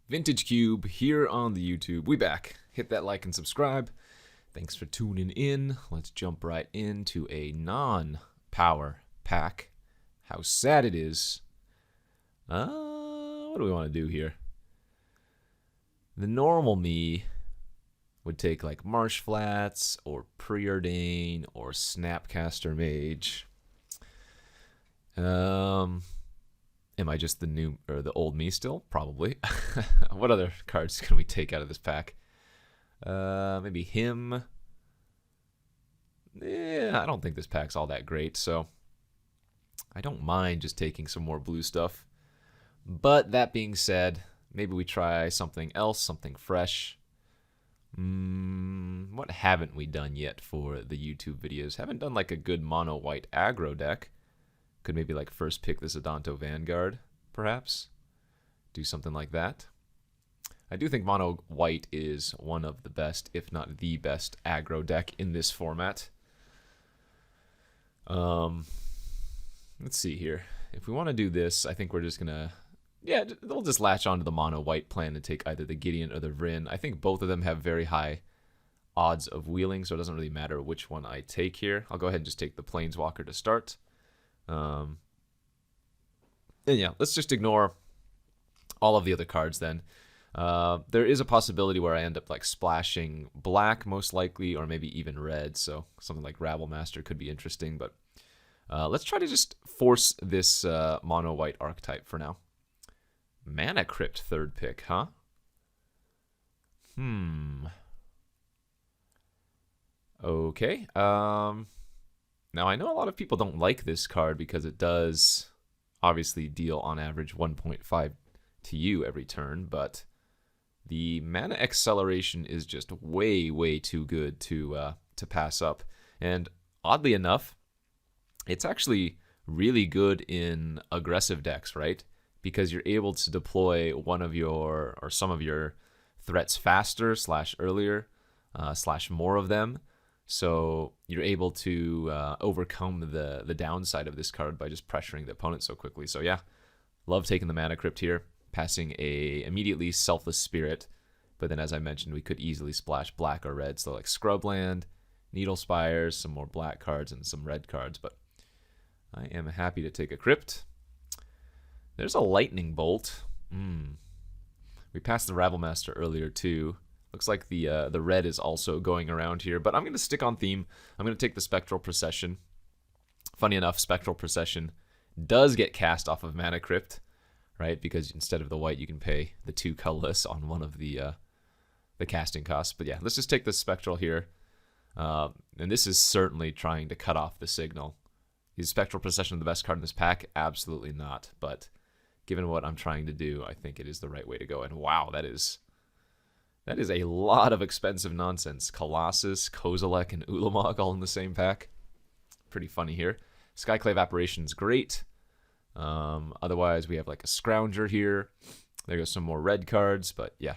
Vintage Cube here on the YouTube. We back. Hit that like and subscribe. Thanks for tuning in. Let's jump right into a non-power pack. How sad it is. What do we want to do here? The normal me would take like Marsh Flats or Preordain or Snapcaster Mage. Am I just the new or the old me still? Probably. What other cards can we take out of this pack? Maybe him. Yeah, I don't think this pack's all that great, so I don't mind just taking some more blue stuff. But that being said, maybe we try something else, something fresh. What haven't we done yet for the YouTube videos? Haven't done like a good mono white aggro deck. Could maybe like first pick this Adanto Vanguard, perhaps. Do something like that. I do think mono white is one of the best, if not the best, aggro deck in this format. Let's see here. If we want to do this, I think we're just gonna, yeah, we'll just latch onto the mono white plan and take either the Gideon or the Vryn. I think both of them have very high odds of wheeling, so it doesn't really matter which one I take here. I'll go ahead and just take the Planeswalker to start. And yeah, let's just ignore all of the other cards then. There is a possibility where I end up like splashing black most likely, or maybe even red, so something like Rabble Master could be interesting, but let's try to just force this mono white archetype for now. Mana Crypt third pick, huh? Okay. Now, I know a lot of people don't like this card because it does obviously deal on average 1.5 to you every turn, but the mana acceleration is just way, way too good to pass up. And oddly enough, it's actually really good in aggressive decks, right? Because you're able to deploy one of your, or some of your threats faster / earlier / more of them. So you're able to overcome the downside of this card by just pressuring the opponent so quickly. So yeah, love taking the Mana Crypt here, passing a immediately Selfless Spirit. But then as I mentioned, we could easily splash black or red. So like Scrubland, Needle Spires, some more black cards, and some red cards. But I am happy to take a Crypt. There's a Lightning Bolt. We passed the Rabble Master earlier too. Looks like the red is also going around here, but I'm going to stick on theme. I'm going to take the Spectral Procession. Funny enough, Spectral Procession does get cast off of Mana Crypt, right? Because instead of the white, you can pay the 2 colorless on one of the casting costs. But yeah, let's just take the Spectral here. And this is certainly trying to cut off the signal. Is Spectral Procession the best card in this pack? Absolutely not. But given what I'm trying to do, I think it is the right way to go. And wow, that is a lot of expensive nonsense. Colossus, Kozilek, and Ulamog all in the same pack. Pretty funny here. Skyclave Apparition's great. Otherwise, we have like a Scrounger here. There goes some more red cards, but yeah.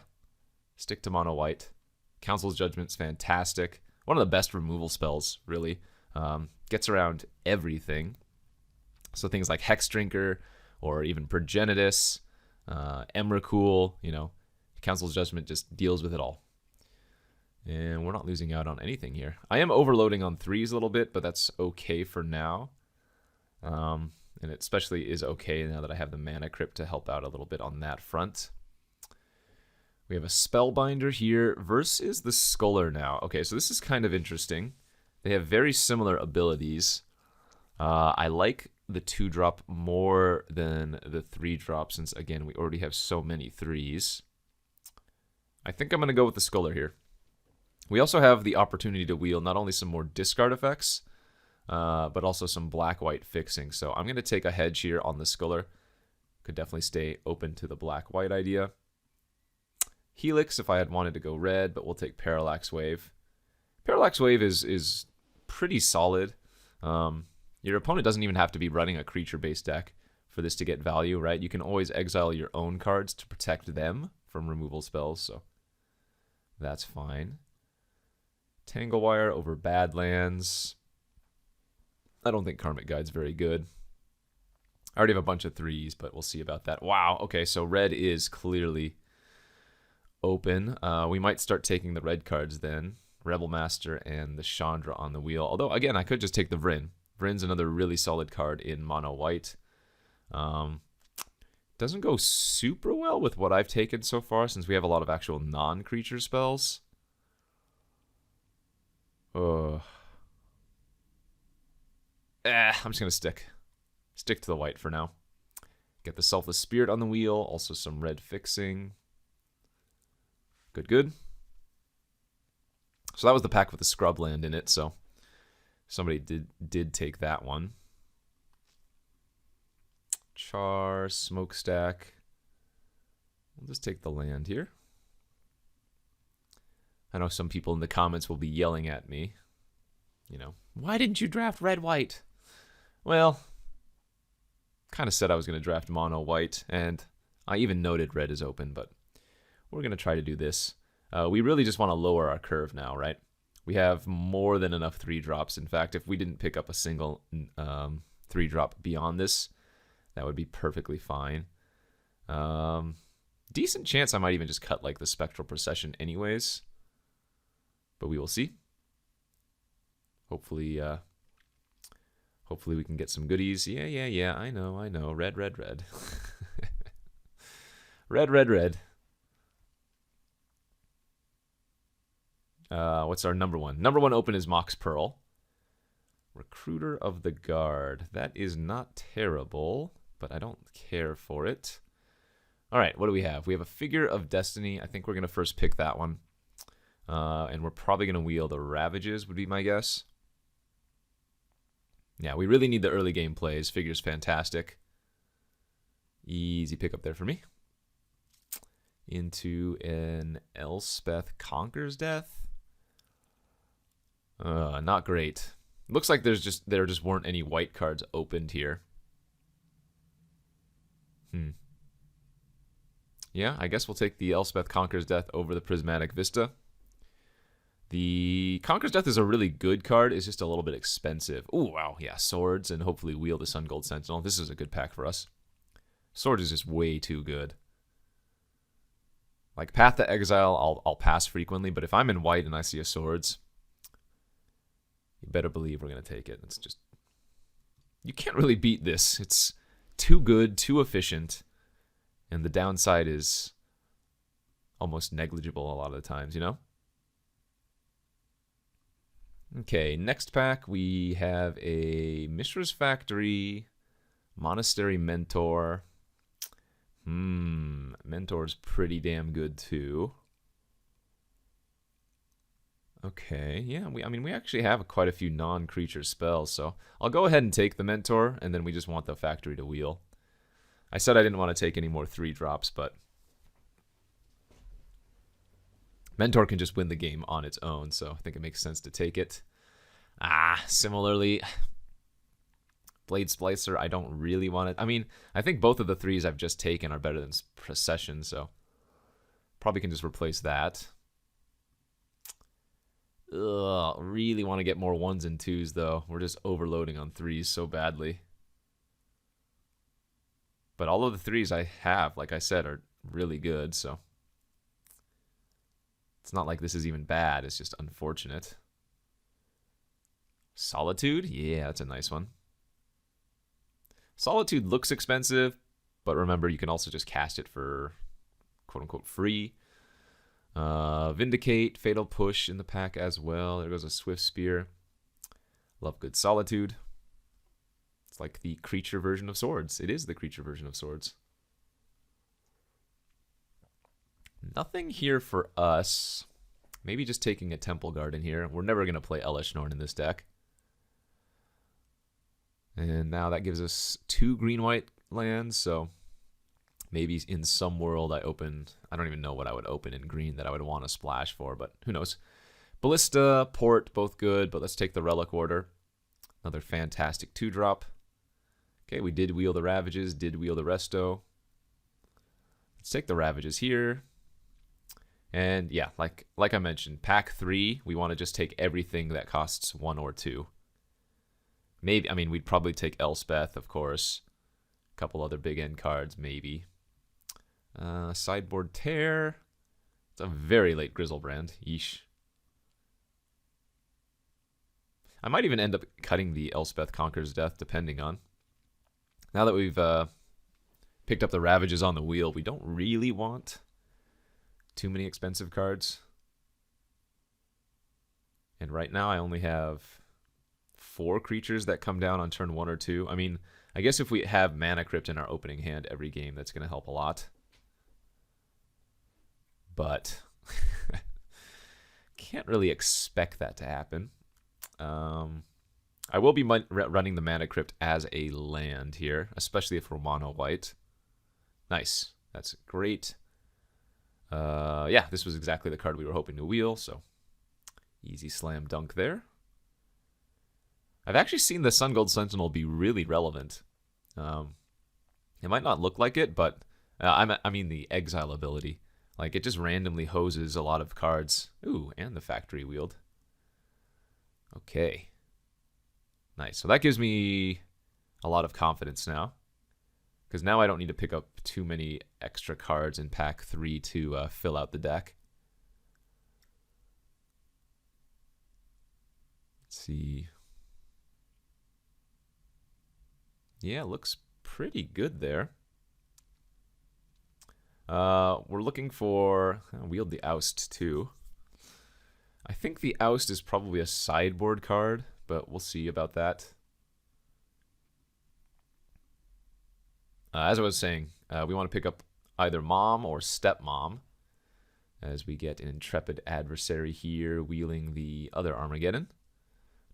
Stick to mono white. Council's Judgment's fantastic. One of the best removal spells, really. Gets around everything. So things like Hex Drinker, or even Progenitus, Emrakul, you know. Council's Judgment just deals with it all. And we're not losing out on anything here. I am overloading on 3s a little bit, but that's okay for now. And it especially is okay now that I have the Mana Crypt to help out a little bit on that front. We have a Spellbinder here versus the Scholar now. Okay, so this is kind of interesting. They have very similar abilities. I like the 2-drop more than the 3-drop since, again, we already have so many 3s. I think I'm going to go with the Scholar here. We also have the opportunity to wheel not only some more discard effects, but also some black-white fixing. So I'm going to take a hedge here on the Scholar. Could definitely stay open to the black-white idea. Helix if I had wanted to go red, but we'll take Parallax Wave. Parallax Wave is pretty solid. Your opponent doesn't even have to be running a creature-based deck for this to get value, right? You can always exile your own cards to protect them from removal spells, so that's fine. Tanglewire over Badlands. I don't think Karmic Guide's very good. I already have a bunch of 3s, but we'll see about that. Wow, okay, so red is clearly open. We might start taking the red cards then. Rebel Master and the Chandra on the wheel. Although, again, I could just take the Vryn. Vryn's another really solid card in mono white. Doesn't go super well with what I've taken so far since we have a lot of actual non-creature spells. I'm just going to stick to the white for now. Get the Selfless Spirit on the wheel. Also some red fixing. Good, good. So that was the pack with the scrub land in it, so somebody did take that one. Char, Smokestack. We'll just take the land here. I know some people in the comments will be yelling at me. You know, why didn't you draft red-white? Well, kind of said I was going to draft mono white, and I even noted red is open, but we're going to try to do this. We really just want to lower our curve now, right? We have more than enough 3-drops. In fact, if we didn't pick up a single 3-drop beyond this, that would be perfectly fine. Decent chance I might even just cut like the Spectral Procession anyways. But we will see. Hopefully we can get some goodies. Yeah, I know. Red. red. What's our number one? Number one open is Mox Pearl. Recruiter of the Guard. That is not terrible, but I don't care for it. All right, what do we have? We have a Figure of Destiny. I think we're going to first pick that one. And we're probably going to wheel the Ravages, would be my guess. Yeah, we really need the early game plays. Figure's fantastic. Easy pickup there for me. Into an Elspeth Conquers Death. Not great. Looks like there just weren't any white cards opened here. Yeah, I guess we'll take the Elspeth Conquers Death over the Prismatic Vista. The Conquer's Death is a really good card. It's just a little bit expensive. Oh, wow. Yeah, Swords and hopefully wheel the Sun Gold Sentinel. This is a good pack for us. Swords is just way too good. Like Path to Exile, I'll pass frequently, but if I'm in white and I see a Swords, you better believe we're going to take it. It's just... You can't really beat this. It's too good, too efficient, and the downside is almost negligible a lot of the times, you know? Okay, next pack we have a Mishra's Factory, Monastery Mentor. Mentor's pretty damn good too. Okay, yeah, we actually have quite a few non-creature spells, so I'll go ahead and take the Mentor, and then we just want the Factory to wheel. I said I didn't want to take any more 3-drops, but Mentor can just win the game on its own, so I think it makes sense to take it. Similarly, Blade Splicer, I don't really want it. I mean, I think both of the 3s I've just taken are better than Procession, so probably can just replace that. Really want to get more 1s and 2s, though. We're just overloading on 3s so badly. But all of the 3s I have, like I said, are really good, so it's not like this is even bad. It's just unfortunate. Solitude? Yeah, that's a nice one. Solitude looks expensive, but remember, you can also just cast it for quote-unquote free. Vindicate, Fatal Push in the pack as well. There goes a Swift Spear. Love good Solitude. It's like the creature version of Swords. It is the creature version of Swords. Nothing here for us. Maybe just taking a Temple Guard in here. We're never going to play Elesh Norn in this deck. And now that gives us 2 green-white lands, so maybe in some world I don't even know what I would open in green that I would want to splash for, but who knows. Ballista, Port, both good, but let's take the Relic Order. Another fantastic 2-drop. Okay, we did wheel the Ravages, did wheel the Resto. Let's take the Ravages here. And yeah, like I mentioned, pack 3, we want to just take everything that costs 1 or 2. Maybe, we'd probably take Elspeth, of course. A couple other big end cards, maybe. Sideboard Tear. It's a very late Grizzlebrand. Yeesh. I might even end up cutting the Elspeth Conquers Death, depending on. Now that we've picked up the Ravages on the wheel, we don't really want too many expensive cards. And right now I only have 4 creatures that come down on turn 1 or 2. I mean, I guess if we have Mana Crypt in our opening hand every game, that's going to help a lot. But can't really expect that to happen. I will be running the Mana Crypt as a land here, especially if we're mono white. Nice. That's great. Yeah, this was exactly the card we were hoping to wheel, so easy slam dunk there. I've actually seen the Sun Gold Sentinel be really relevant. It might not look like it, but I mean the exile ability. Like, it just randomly hoses a lot of cards. Ooh, and the factory wield. Okay. Nice. So that gives me a lot of confidence now. Because now I don't need to pick up too many extra cards in pack 3 to fill out the deck. Let's see. Yeah, looks pretty good there. We're looking for wield the Oust too. I think the Oust is probably a sideboard card, but we'll see about that. As I was saying, we want to pick up either Mom or Stepmom as we get an Intrepid Adversary here, wheeling the other Armageddon.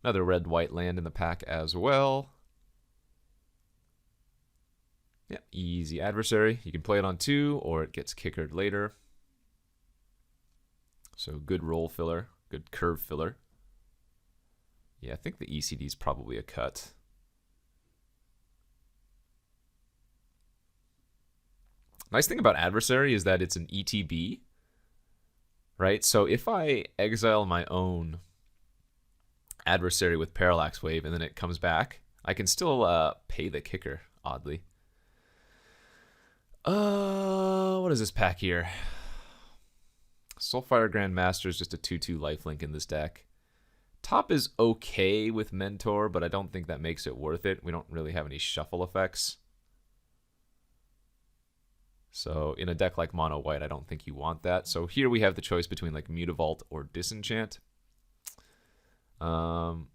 Another red-white land in the pack as well. Yeah, easy Adversary. You can play it on 2, or it gets kickered later. So good roll filler, good curve filler. Yeah, I think the ECD is probably a cut. Nice thing about Adversary is that it's an ETB, right? So if I exile my own Adversary with Parallax Wave and then it comes back, I can still pay the kicker, oddly. What is this pack here? Soulfire Grandmaster is just a 2/2 lifelink in this deck. Top is okay with Mentor, but I don't think that makes it worth it. We don't really have any shuffle effects. So in a deck like Mono White, I don't think you want that. So here we have the choice between like Mutavault or Disenchant. Not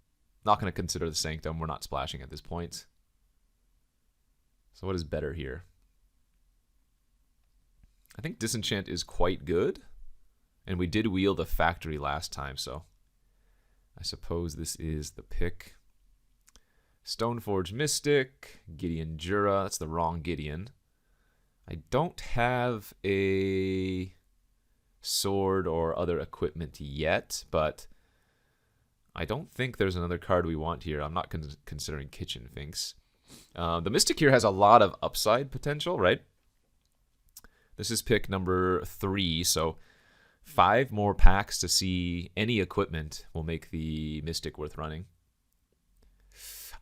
going to consider the Sanctum. We're not splashing at this point. So what is better here? I think Disenchant is quite good. And we did wheel the Factory last time, so I suppose this is the pick. Stoneforge Mystic, Gideon Jura. That's the wrong Gideon. I don't have a sword or other equipment yet, but I don't think there's another card we want here. I'm not considering Kitchen Finks. The Mystic here has a lot of upside potential, right? This is pick number 3, so 5 more packs to see any equipment will make the Mystic worth running.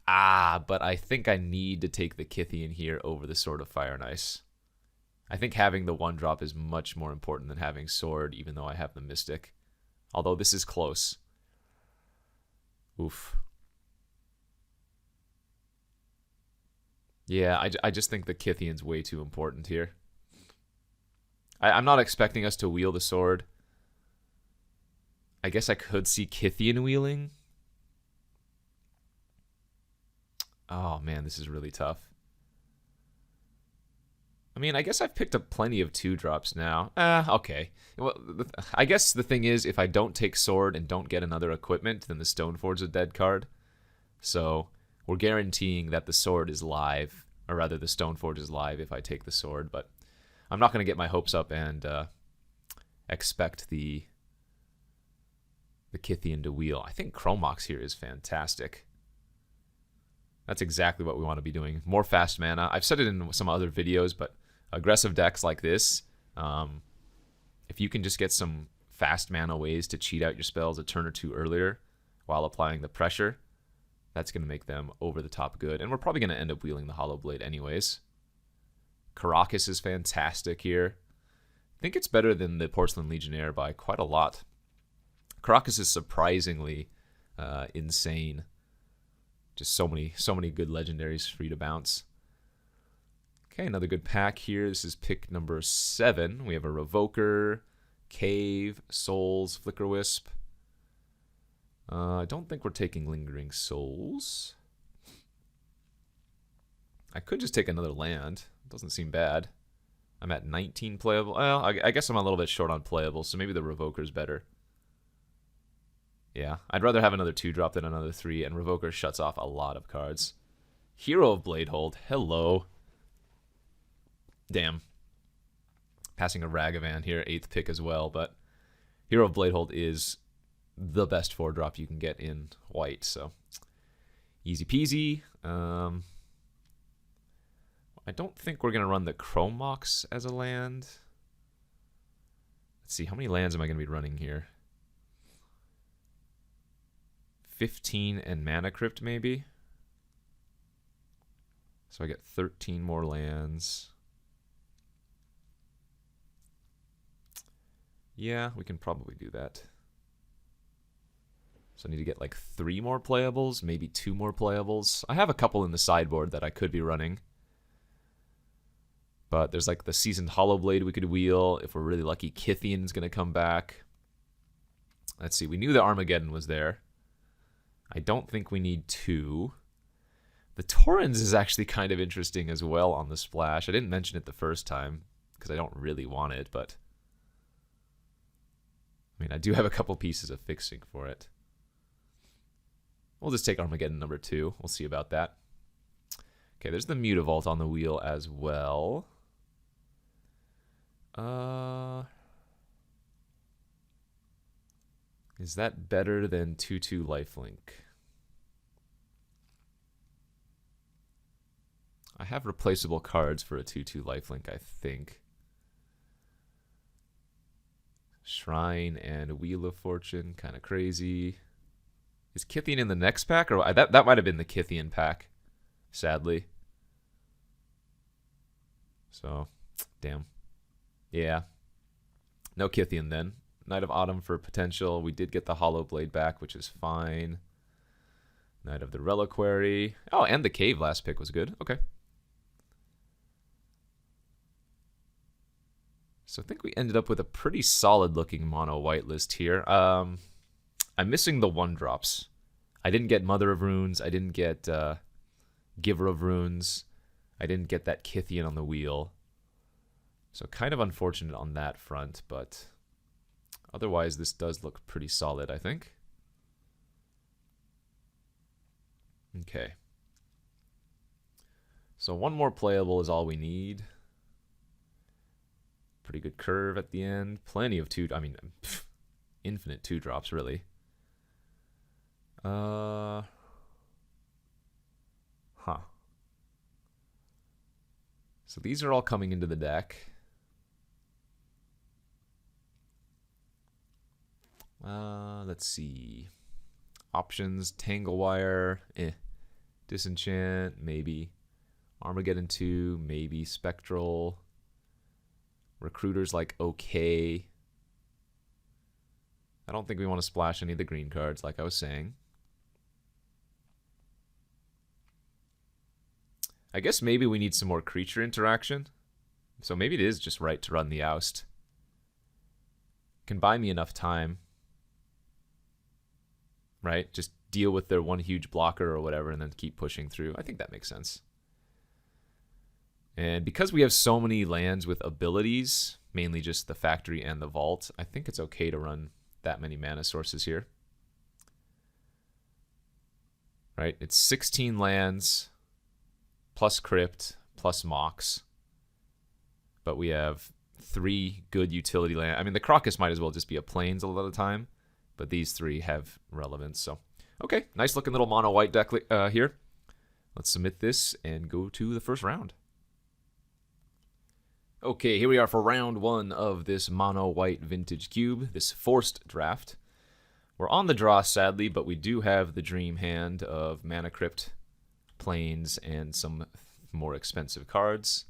But I think I need to take the Kythian here over the Sword of Fire and Ice. I think having the 1-drop is much more important than having Sword, even though I have the Mystic. Although this is close. Oof. Yeah, I just think the Kythian's way too important here. I'm not expecting us to wheel the sword. I guess I could see Kythian wheeling. Oh man, this is really tough. I mean, I guess I've picked up plenty of 2-drops now. Okay. Well, I guess the thing is, if I don't take sword and don't get another equipment, then the Stoneforge's a dead card. So we're guaranteeing that the sword is live, or rather the Stoneforge is live if I take the sword, but I'm not going to get my hopes up and expect the Kythian to wheel. I think Chromox here is fantastic. That's exactly what we want to be doing. More fast mana. I've said it in some other videos, but aggressive decks like this, if you can just get some fast mana ways to cheat out your spells a turn or 2 earlier while applying the pressure, that's going to make them over the top good. And we're probably going to end up wheeling the Hollow Blade anyways. Karakas is fantastic here. think it's better than the Porcelain Legionnaire by quite a lot. Caracas is surprisingly insane. Just so many good legendaries for you to bounce. Okay, another good pack here. This is pick number 7. We have a Revoker, Cave, Souls, Flicker Wisp. I don't think we're taking Lingering Souls. I could just take another land. Doesn't seem bad. I'm at 19 playable. Well, I guess I'm a little bit short on playable, so maybe the Revoker's better. Yeah, I'd rather have another 2-drop than another 3, and Revoker shuts off a lot of cards. Hero of Bladehold. Hello. Damn. Passing a Ragavan here, 8th pick as well, but Hero of Bladehold is the best 4-drop you can get in white, so easy peasy. I don't think we're going to run the Chrome Mox as a land. Let's see, how many lands am I going to be running here? 15 and Mana Crypt, maybe? So I get 13 more lands. Yeah, we can probably do that. So I need to get like 3 more playables, maybe 2 more playables. I have a couple in the sideboard that I could be running. But there's like the Seasoned Hollowblade we could wheel. If we're really lucky, Kithian's going to come back. Let's see, we knew the Armageddon was there. I don't think we need 2. The Torrens is actually kind of interesting as well on the splash. I didn't mention it the first time because I don't really want it, but I mean, I do have a couple pieces of fixing for it. We'll just take Armageddon number 2. We'll see about that. Okay, there's the Mutavault on the wheel as well. Is that better than 2/2 lifelink? I have replaceable cards for a 2/2 lifelink, I think. Shrine and Wheel of Fortune, kind of crazy. Is Kithian in the next pack? Or that might have been the Kithian pack, sadly. So, damn. Yeah. No Kithian then. Knight of Autumn for potential. We did get the Hollowblade back, which is fine. Knight of the Reliquary. Oh, and the Cave last pick was good. Okay. So I think we ended up with a pretty solid looking mono white list here. I'm missing the 1-drops. I didn't get Mother of Runes. I didn't get Giver of Runes. I didn't get that Kithian on the wheel. So kind of unfortunate on that front, but otherwise this does look pretty solid, I think. Okay. So 1 more playable is all we need. Pretty good curve at the end. Plenty of infinite 2-drops, really. Huh. So these are all coming into the deck. Let's see. Options, Tanglewire, Disenchant, maybe. Armageddon 2, maybe. Spectral. Recruiter's like okay. I don't think we want to splash any of the green cards, like I was saying. I guess maybe we need some more creature interaction. So maybe it is just right to run the Oust. Can buy me enough time. Right? Just deal with their 1 huge blocker or whatever and then keep pushing through. I think that makes sense. And because we have so many lands with abilities, mainly just the Factory and the Vault, I think it's okay to run that many mana sources here. Right? It's 16 lands, plus Crypt, plus Mox. But we have 3 good utility lands. I mean, the Crocus might as well just be a Plains a lot of the time, but these 3 have relevance. So, okay, nice looking little mono white deck here. Let's submit this and go to the first round. Okay, here we are for round 1 of this mono white vintage cube, this forced draft. We're on the draw, sadly, but we do have the dream hand of Mana Crypt, Plains, and some more expensive cards.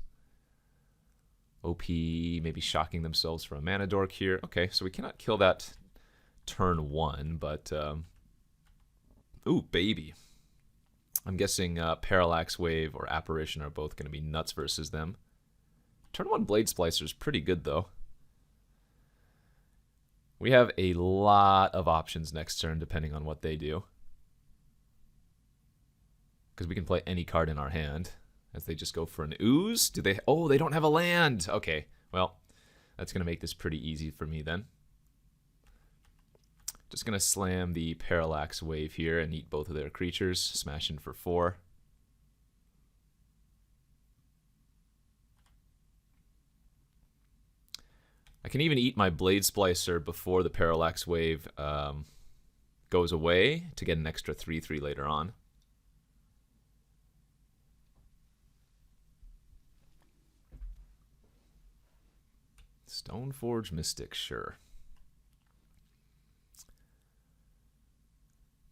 OP maybe shocking themselves for a mana dork here. Okay, so we cannot kill that turn 1, but ooh, baby. I'm guessing Parallax Wave or Apparition are both going to be nuts versus them. Turn 1 Blade Splicer is pretty good, though. We have a lot of options next turn, depending on what they do. Because we can play any card in our hand, as they just go for an ooze. Do they? Oh, they don't have a land! Okay, well, that's going to make this pretty easy for me then. Just going to slam the Parallax Wave here and eat both of their creatures. Smash in for 4. I can even eat my Blade Splicer before the Parallax Wave goes away to get an extra 3/3 later on. Stoneforge Mystic, sure.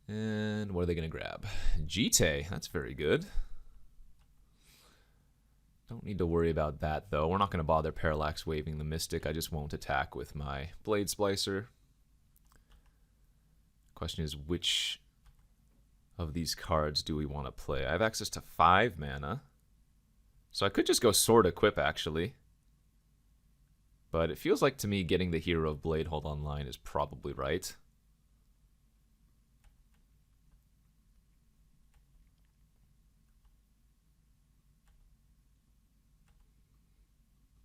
And what are they going to grab? Jite, that's very good. Don't need to worry about that, though. We're not going to bother Parallax Waving the Mystic. I just won't attack with my Blade Splicer. Question is, which of these cards do we want to play? I have access to 5 mana. So I could just go Sword Equip, actually. But it feels like to me getting the Hero of Bladehold online is probably right.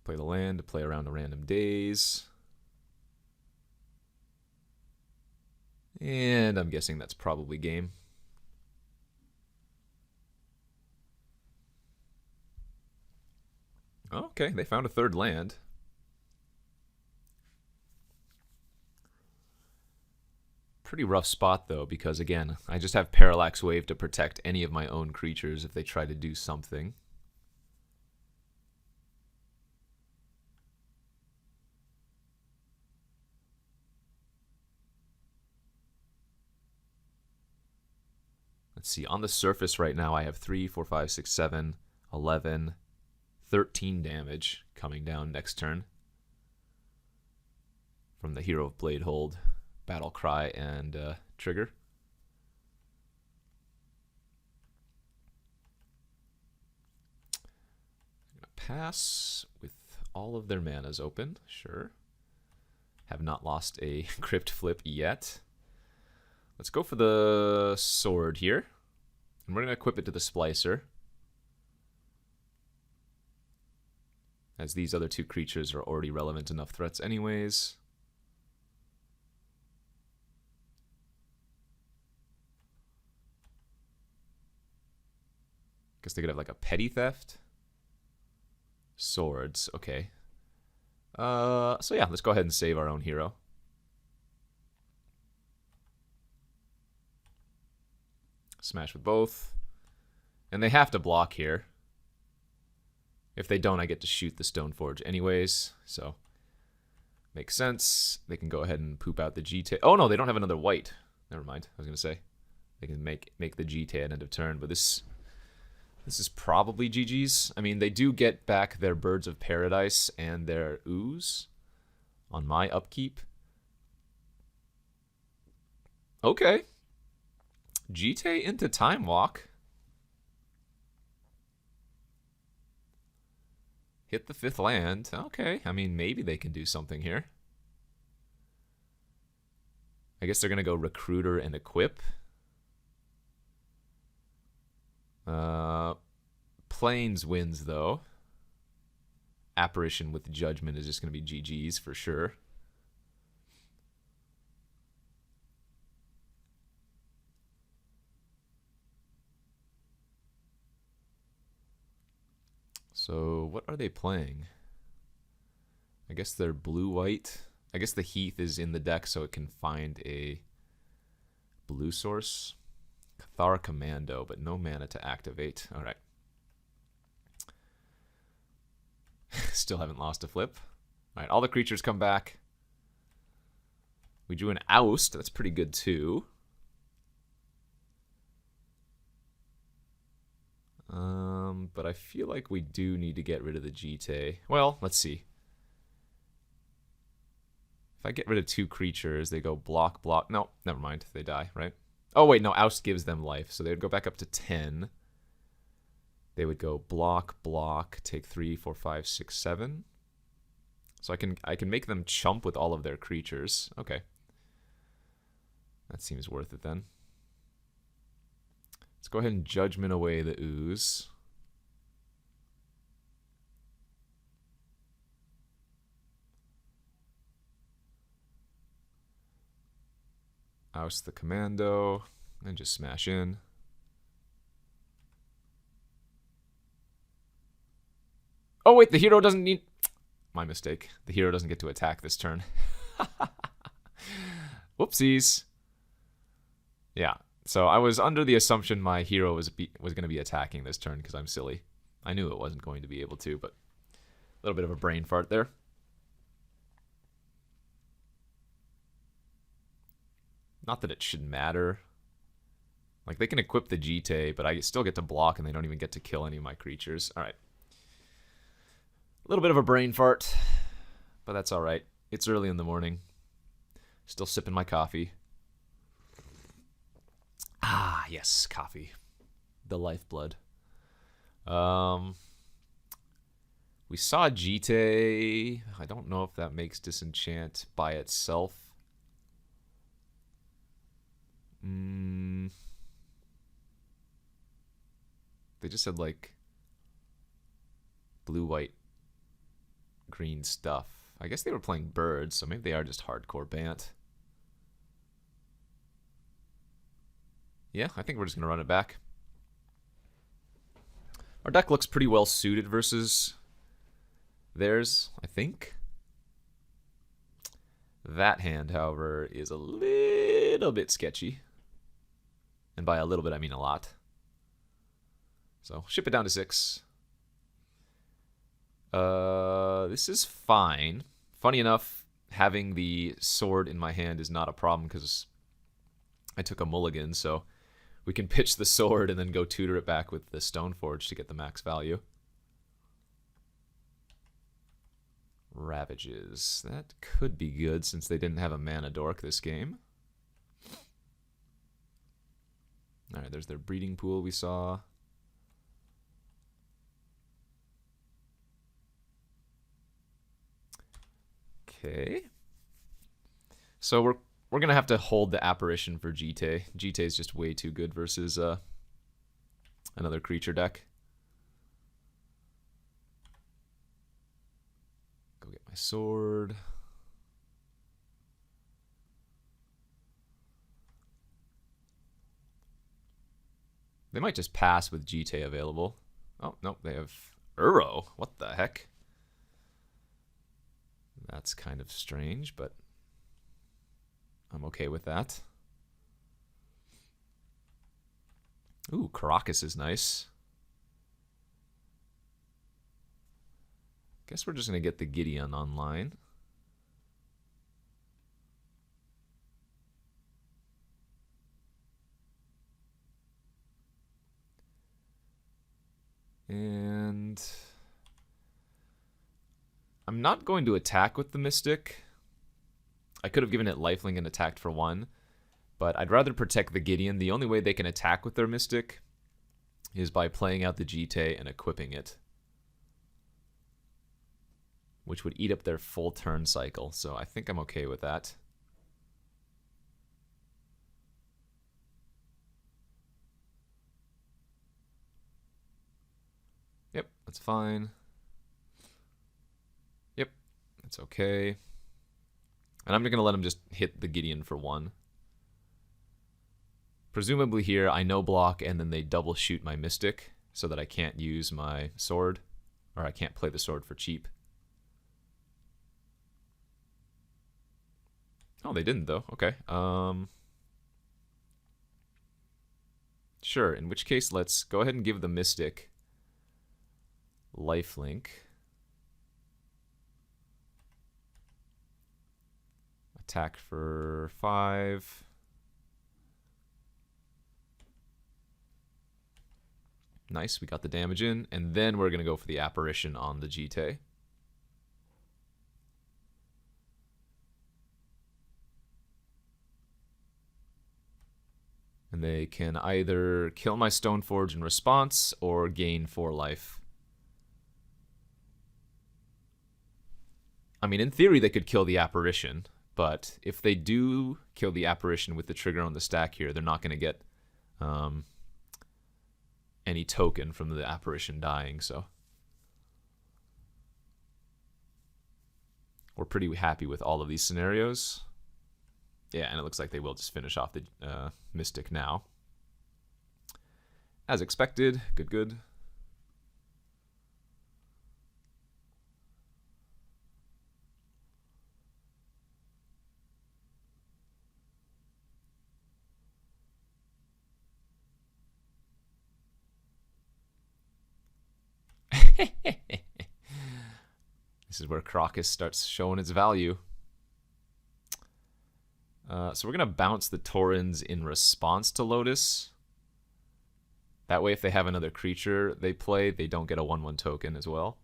Play the land to play around the random days. And I'm guessing that's probably game. Okay, they found a 3rd land. Pretty rough spot, though, because, again, I just have Parallax Wave to protect any of my own creatures if they try to do something. Let's see, on the surface right now I have 3, 4, 5, 6, 7, 11, 13 damage coming down next turn from the Hero of Bladehold, Battle Cry, and Trigger. I'm going to pass with all of their manas open, sure. Have not lost a Crypt Flip yet. Let's go for the sword here. And we're going to equip it to the Splicer, as these other 2 creatures are already relevant enough threats anyways. Guess they could have like a Petty Theft. Swords, okay. So yeah, let's go ahead and save our own hero. Smash with both. And they have to block here. If they don't, I get to shoot the Stoneforge anyways. So, makes sense. They can go ahead and poop out the Jite. Oh no, they don't have another white. Never mind, I was going to say. They can make the Jite at end of turn. But this is probably GG's. I mean, they do get back their Birds of Paradise and their Ooze on my upkeep. Okay. Jite into Time Walk. Hit the 5th land. Okay, I mean, maybe they can do something here. I guess they're going to go Recruiter and Equip. Plains wins, though. Apparition with Judgment is just going to be GG's for sure. So what are they playing? I guess they're blue-white. I guess the Heath is in the deck so it can find a blue source. Cathar Commando, but no mana to activate. All right. Still haven't lost a flip. All right, all the creatures come back. We drew an Oust. That's pretty good too. But I feel like we do need to get rid of the Jite. Well, let's see. If I get rid of 2 creatures, they go block, block. No, never mind. They die, right? Oh, wait, no. Oust gives them life. So they would go back up to 10. They would go block, block, take 3, 4, 5, 6, 7. So I can make them chump with all of their creatures. Okay. That seems worth it then. Let's go ahead and Judgment away the Ooze. Oust the Commando, and just smash in. Oh wait, the hero doesn't need... My mistake. The hero doesn't get to attack this turn. Whoopsies. Yeah, so I was under the assumption my hero was going to be attacking this turn because I'm silly. I knew it wasn't going to be able to, but a little bit of a brain fart there. Not that it should matter. Like, they can equip the Jite, but I still get to block, and they don't even get to kill any of my creatures. All right. A little bit of a brain fart, but that's all right. It's early in the morning. Still sipping my coffee. Ah, yes, coffee. The lifeblood. We saw Jite. I don't know if that makes disenchant by itself. They just said, like, blue, white, green stuff. I guess they were playing birds, so maybe they are just hardcore Bant. Yeah, I think we're just going to run it back. Our deck looks pretty well suited versus theirs, I think. That hand, however, is a little bit sketchy. And by a little bit, I mean a lot. So, ship it down to 6. This is fine. Funny enough, having the sword in my hand is not a problem because I took a mulligan, so we can pitch the sword and then go tutor it back with the Stoneforge to get the max value. Ravages. That could be good since they didn't have a mana dork this game. Alright, there's their breeding pool we saw. Okay. So we're going to have to hold the Apparition for Jite. Jite is just way too good versus another creature deck. Go get my sword. They might just pass with Jite available. Oh, no, they have Uro. What the heck? That's kind of strange, but I'm okay with that. Ooh, Caracas is nice. Guess we're just going to get the Gideon online. And I'm not going to attack with the Mystic. I could have given it lifelink and attacked for 1, but I'd rather protect the Gideon. The only way they can attack with their Mystic is by playing out the Jite and equipping it, which would eat up their full turn cycle, so I think I'm okay with that. Yep, that's fine. Yep, that's okay. And I'm just going to let him just hit the Gideon for 1. Presumably here, I no block, and then they double shoot my Mystic so that I can't use my sword, or I can't play the sword for cheap. Oh, they didn't, though. Okay. Sure, in which case, let's go ahead and give the Mystic lifelink. Attack for 5. Nice, we got the damage in, and then we're going to go for the apparition on the Jite. And they can either kill my Stoneforge in response or gain 4 life. I mean, in theory, they could kill the apparition, but if they do kill the apparition with the trigger on the stack here, they're not going to get any token from the apparition dying, so we're pretty happy with all of these scenarios. Yeah, and it looks like they will just finish off the Mystic now. As expected, good, good. This is where Crocus starts showing its value. So we're going to bounce the Taurens in response to Lotus. That way, if they have another creature they play, they don't get a 1/1 token as well.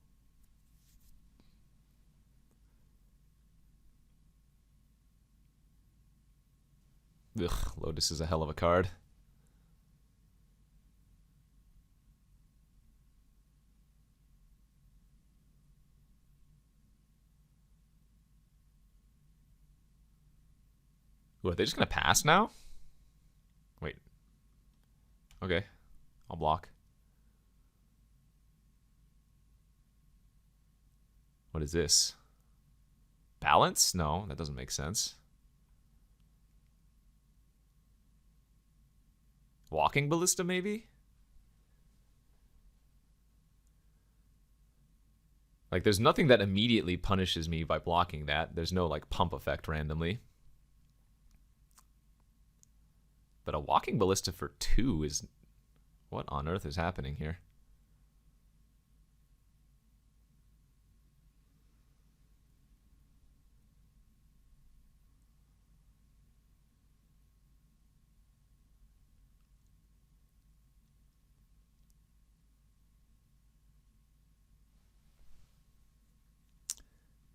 Ugh, Lotus is a hell of a card. Ooh, are they just going to pass now? Wait. Okay. I'll block. What is this? Balance? No, that doesn't make sense. Walking Ballista, maybe? Like, there's nothing that immediately punishes me by blocking that. There's no, like, pump effect randomly. But a Walking Ballista for 2 is... What on earth is happening here?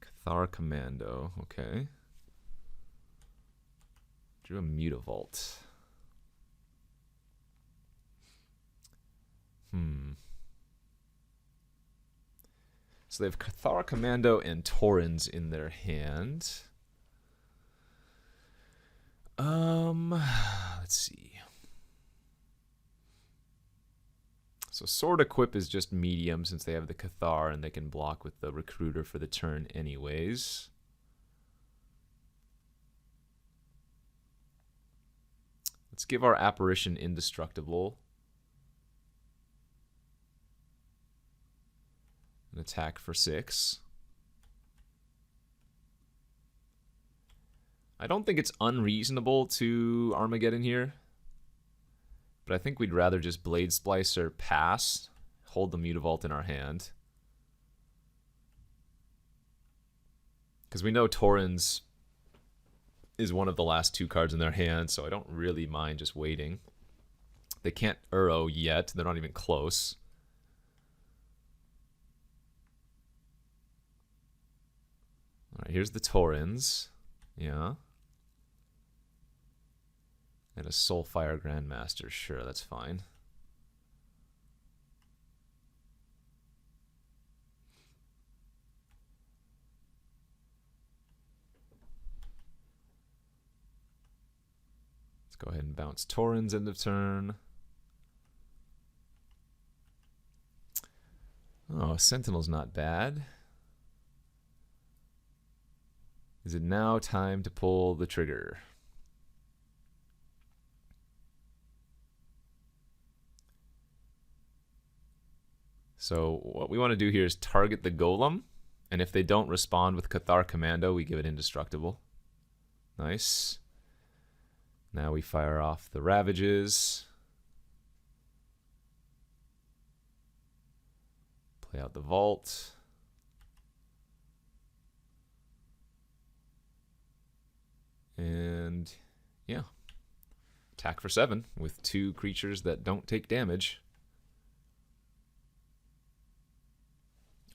Cathar Commando, okay. Drew a Mutavault. So they have Cathar Commando and Taurens in their hand. Let's see. So Sword Equip is just medium since they have the Cathar and they can block with the Recruiter for the turn anyways. Let's give our Apparition Indestructible. An attack for 6. I don't think it's unreasonable to Armageddon here, but I think we'd rather just Blade Splicer pass, hold the Mutavault in our hand. Because we know Taurens is one of the last 2 cards in their hand, so I don't really mind just waiting. They can't Uro yet, they're not even close. Alright, here's the Taurens. Yeah. And a Soulfire Grandmaster. Sure, that's fine. Let's go ahead and bounce Taurens end of turn. Oh, Sentinel's not bad. Is it now time to pull the trigger? So what we want to do here is target the Golem, and if they don't respond with Cathar Commando, we give it Indestructible. Nice. Now we fire off the Ravages. Play out the Vault. And yeah, attack for 7 with 2 creatures that don't take damage.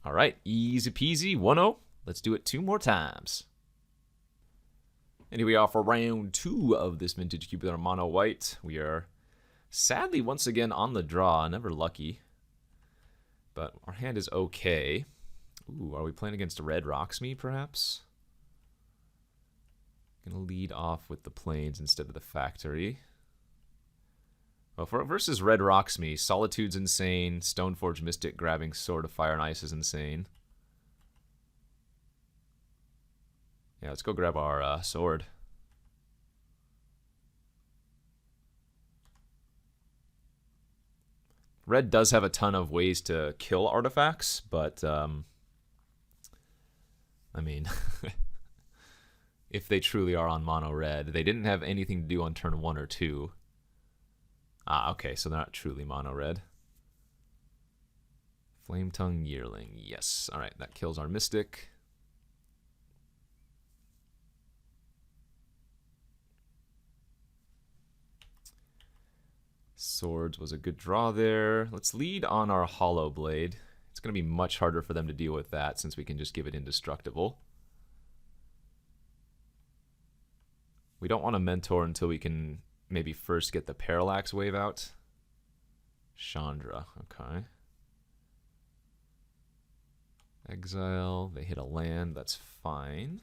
All right, easy peasy, 1-0. Let's do it 2 more times. And here we are for round 2 of this vintage cube with our mono white. We are sadly once again on the draw, never lucky. But our hand is okay. Ooh, are we playing against Red Rocksmith, perhaps? Gonna lead off with the plains instead of the factory. Well, versus Red Rocksmith, Solitude's insane. Stoneforge Mystic grabbing Sword of Fire and Ice is insane. Yeah, let's go grab our sword. Red does have a ton of ways to kill artifacts, but, I mean, if they truly are on mono red, they didn't have anything to do on turn 1 or 2. Ah, okay, so they're not truly mono red. Flame Tongue Yearling, yes. All right, that kills our Mystic. Swords was a good draw there. Let's lead on our Hollow Blade. It's going to be much harder for them to deal with that since we can just give it Indestructible. We don't want to Mentor until we can maybe first get the Parallax Wave out. Chandra, okay. Exile, they hit a land, that's fine.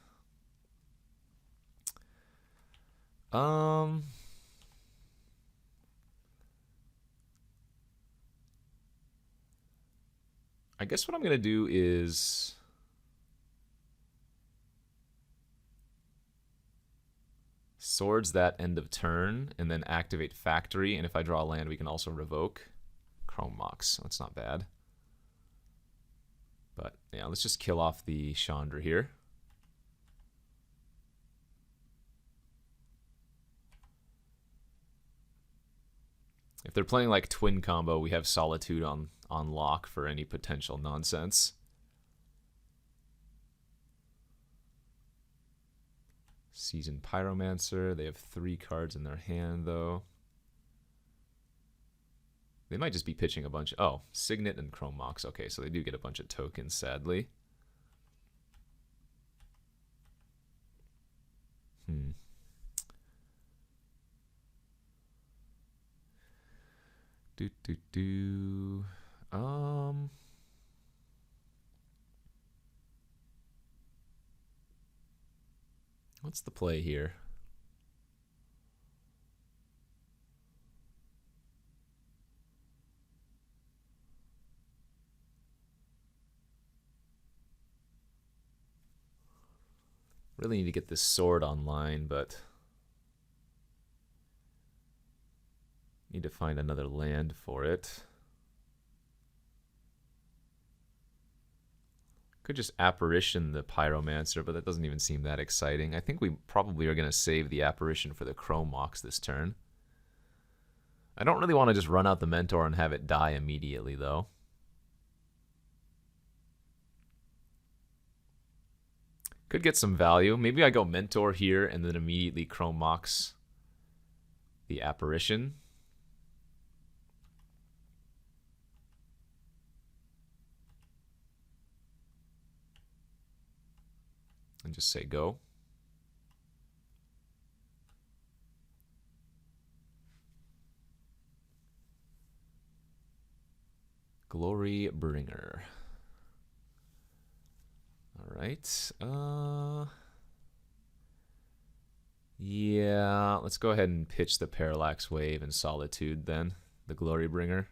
I guess what I'm going to do is Swords that end of turn and then activate Factory, and if I draw a land we can also revoke. Chrome Mox, that's not bad. But yeah, let's just kill off the Chandra here. If they're playing like twin combo, we have Solitude on lock for any potential nonsense. Seasoned Pyromancer. They have 3 cards in their hand, though. They might just be pitching a bunch. Oh, Signet and Chrome Mox. Okay, so they do get a bunch of tokens, sadly. What's the play here? Really need to get this sword online, but need to find another land for it. Could just Apparition the Pyromancer, but that doesn't even seem that exciting. I think we probably are going to save the Apparition for the Chrome Mox this turn. I don't really want to just run out the Mentor and have it die immediately, though. Could get some value. Maybe I go Mentor here and then immediately Chrome Mox the Apparition. And just say go. Glory Bringer. All right. Yeah, let's go ahead and pitch the Parallax Wave and Solitude then, the Glory Bringer.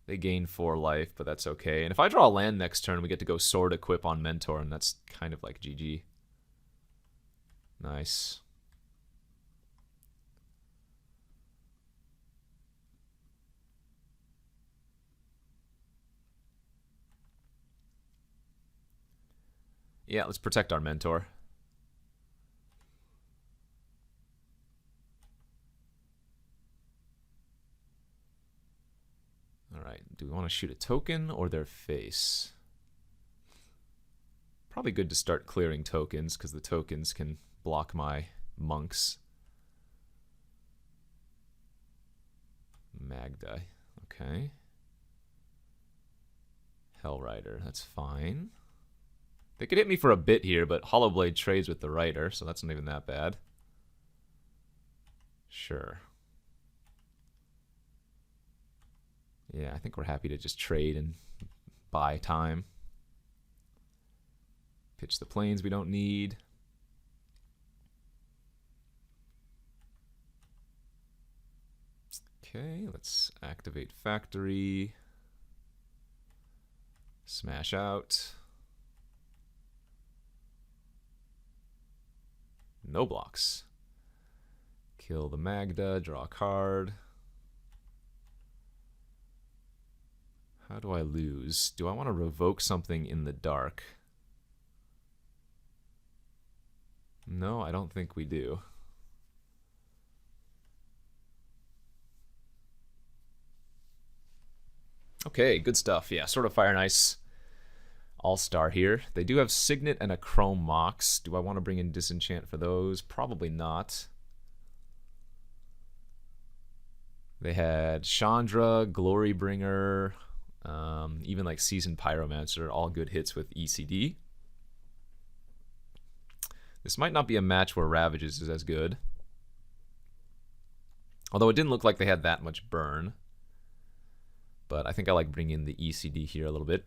They gain 4 life, but that's okay. And if I draw a land next turn, we get to go Sword Equip on Mentor, and that's kind of like GG. Nice. Yeah, let's protect our Mentor. Alright, do we want to shoot a token or their face? Probably good to start clearing tokens, because the tokens can block my monks. Magda, okay. Hellrider, that's fine. They could hit me for a bit here, but Hollow Blade trades with the Rider, so that's not even that bad. Sure. Yeah, I think we're happy to just trade and buy time. Pitch the planes we don't need. Okay, let's activate Factory. Smash out. No blocks. Kill the Magda, draw a card. How do I lose? Do I want to revoke something in the dark? No, I don't think we do. Okay, good stuff. Yeah, Sword of Fire and Ice All-Star here. They do have Signet and a Chrome Mox. Do I want to bring in Disenchant for those? Probably not. They had Chandra, Glorybringer, even like Seasoned Pyromancer, all good hits with ECD. This might not be a match where Ravages is as good. Although it didn't look like they had that much burn. But I think I like bringing in the ECD here a little bit.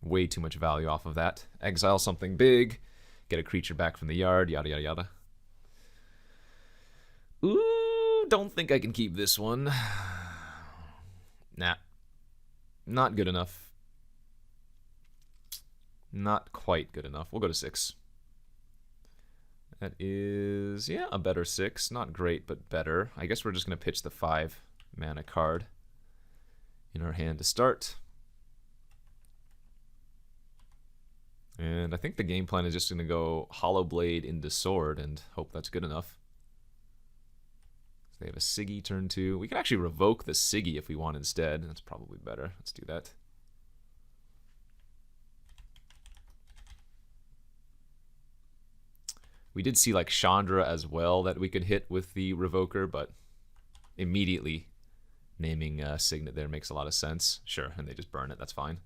Way too much value off of that. Exile something big. Get a creature back from the yard. Yada, yada, yada. Ooh, don't think I can keep this one. Nah. Not good enough. Not quite good enough. We'll go to 6. That is, yeah, a better 6. Not great, but better. I guess we're just going to pitch the 5 mana card in our hand to start. And I think the game plan is just going to go Hollow Blade into Sword and hope that's good enough. So they have a Siggy turn 2. We can actually revoke the Siggy if we want instead. That's probably better. Let's do that. We did see like Chandra as well that we could hit with the Revoker, but immediately naming Signet there makes a lot of sense. Sure, and they just burn it. That's fine.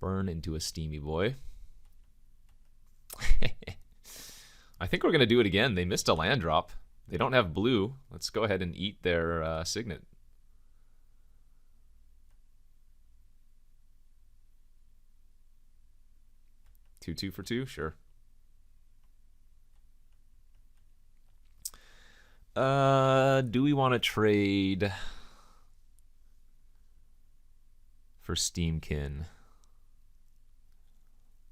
Burn into a Steamy Boy. I think we're going to do it again. They missed a land drop. They don't have blue. Let's go ahead and eat their Signet. Two for 2? Sure. Do we want to trade for Steamkin?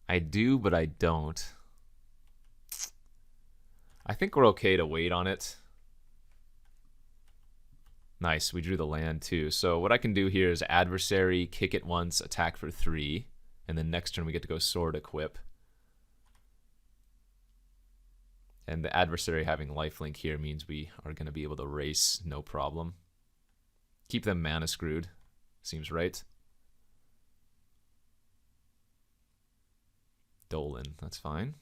I do, but I don't. I think we're okay to wait on it. Nice, we drew the land too. So what I can do here is Adversary, kick it once, attack for 3, and then next turn we get to go Sword Equip. And the Adversary having lifelink here means we are going to be able to race no problem. Keep them mana screwed. Seems right. Dolan, that's fine.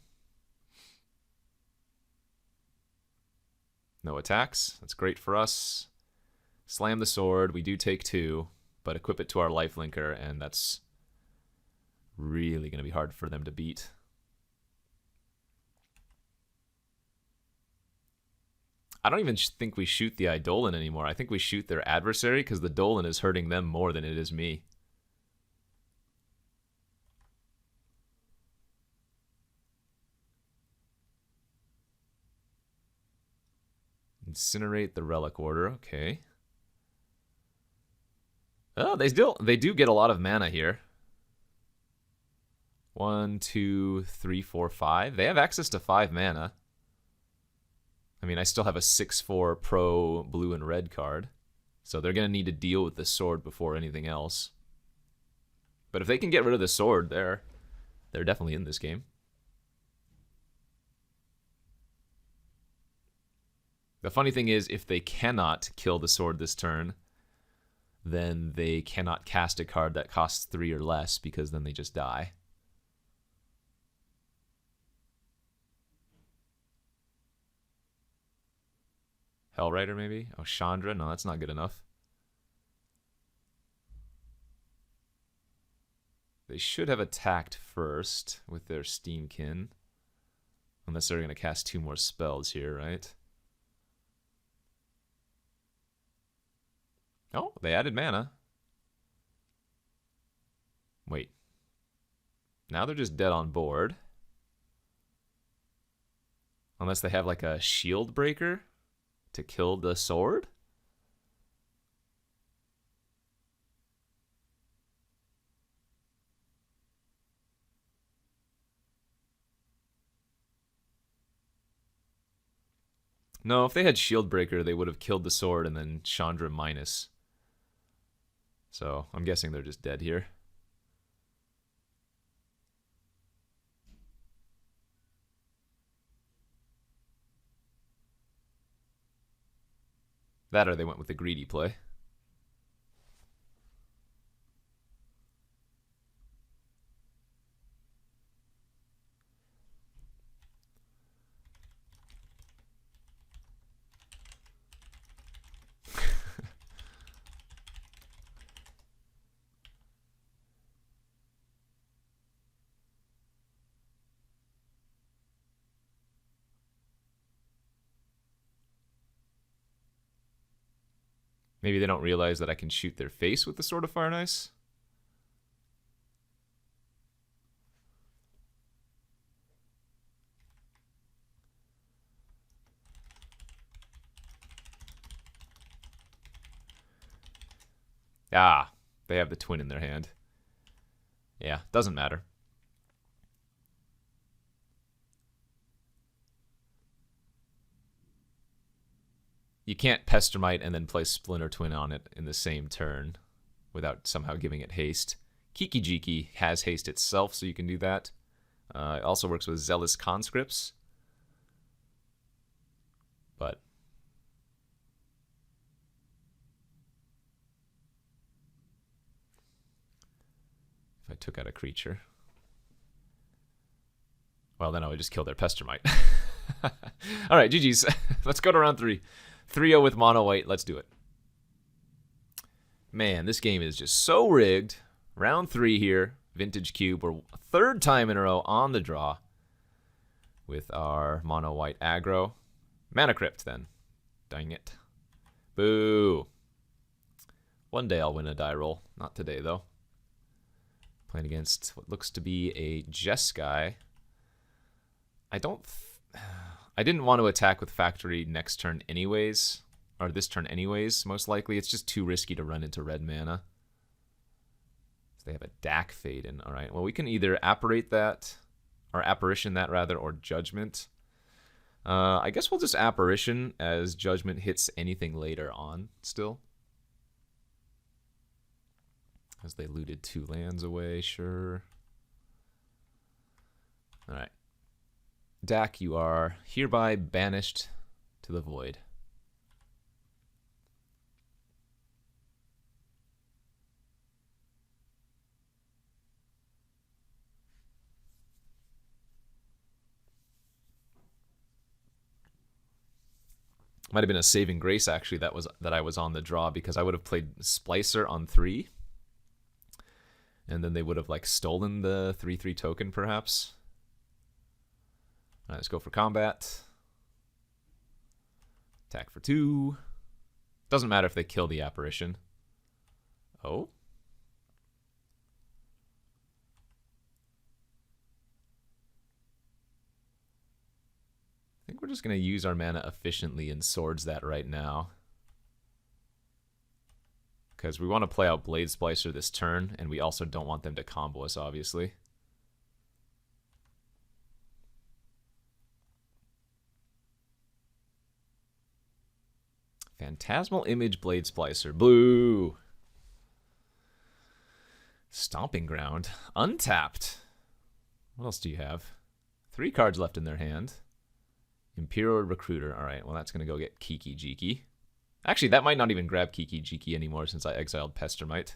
No attacks. That's great for us. Slam the sword. We do take 2, but equip it to our lifelinker, and that's really going to be hard for them to beat. I don't even think we shoot the Eidolon anymore. I think we shoot their adversary because the Dolan is hurting them more than it is me. Incinerate the Relic Order. Okay. Oh, they do get a lot of mana here. 1, 2, 3, 4, 5. They have access to 5 mana. I mean, I still have a 6/4 pro blue and red card. So they're going to need to deal with the sword before anything else. But if they can get rid of the sword, they're definitely in this game. The funny thing is, if they cannot kill the sword this turn, then they cannot cast a card that costs 3 or less, because then they just die. Hellrider, maybe? Oh, Chandra? No, that's not good enough. they should have attacked first with their Steamkin. Unless they're going to cast 2 more spells here, right? Oh, they added mana. Wait. Now they're just dead on board. Unless they have like a shield breaker to kill the sword? No, if they had shield breaker, they would have killed the sword and then Chandra minus. So I'm guessing they're just dead here. That or they went with the greedy play. Maybe they don't realize that I can shoot their face with the Sword of Fire and Ice. Ah, they have the twin in their hand. Yeah, doesn't matter. You can't Pestermite and then play Splinter Twin on it in the same turn without somehow giving it haste. Kiki Jiki has haste itself, so you can do that. It also works with Zealous Conscripts. But if I took out a creature, well, then I would just kill their Pestermite. All right, GG's. Let's go to round 3. 3-0 with mono white. Let's do it. Man, this game is just so rigged. Round 3 here. Vintage Cube. We're 3rd time in a row on the draw with our mono white aggro. Mana Crypt then. Dang it. Boo. One day I'll win a die roll. Not today, though. Playing against what looks to be a Jeskai. I didn't want to attack with Factory next turn anyways, or this turn anyways, most likely. It's just too risky to run into red mana. So they have a Dak Fade in. All right, well, we can either apparate that, or Apparition that rather, or Judgment. I guess we'll just Apparition as Judgment hits anything later on still. As they looted 2 lands away, sure. All right. Dak, you are hereby banished to the void. Might have been a saving grace actually that I was on the draw, because I would have played Splicer on 3. And then they would have like stolen the 3/3 token perhaps. All right, let's go for combat. Attack for 2. Doesn't matter if they kill the Apparition. Oh. I think we're just going to use our mana efficiently and swords that right now. Because we want to play out Blade Splicer this turn, and we also don't want them to combo us, obviously. Phantasmal Image Blade Splicer. Blue. Stomping Ground. Untapped. What else do you have? 3 cards left in their hand. Imperial Recruiter. All right, well, that's going to go get Kiki Jiki. Actually, that might not even grab Kiki Jiki anymore since I exiled Pestermite.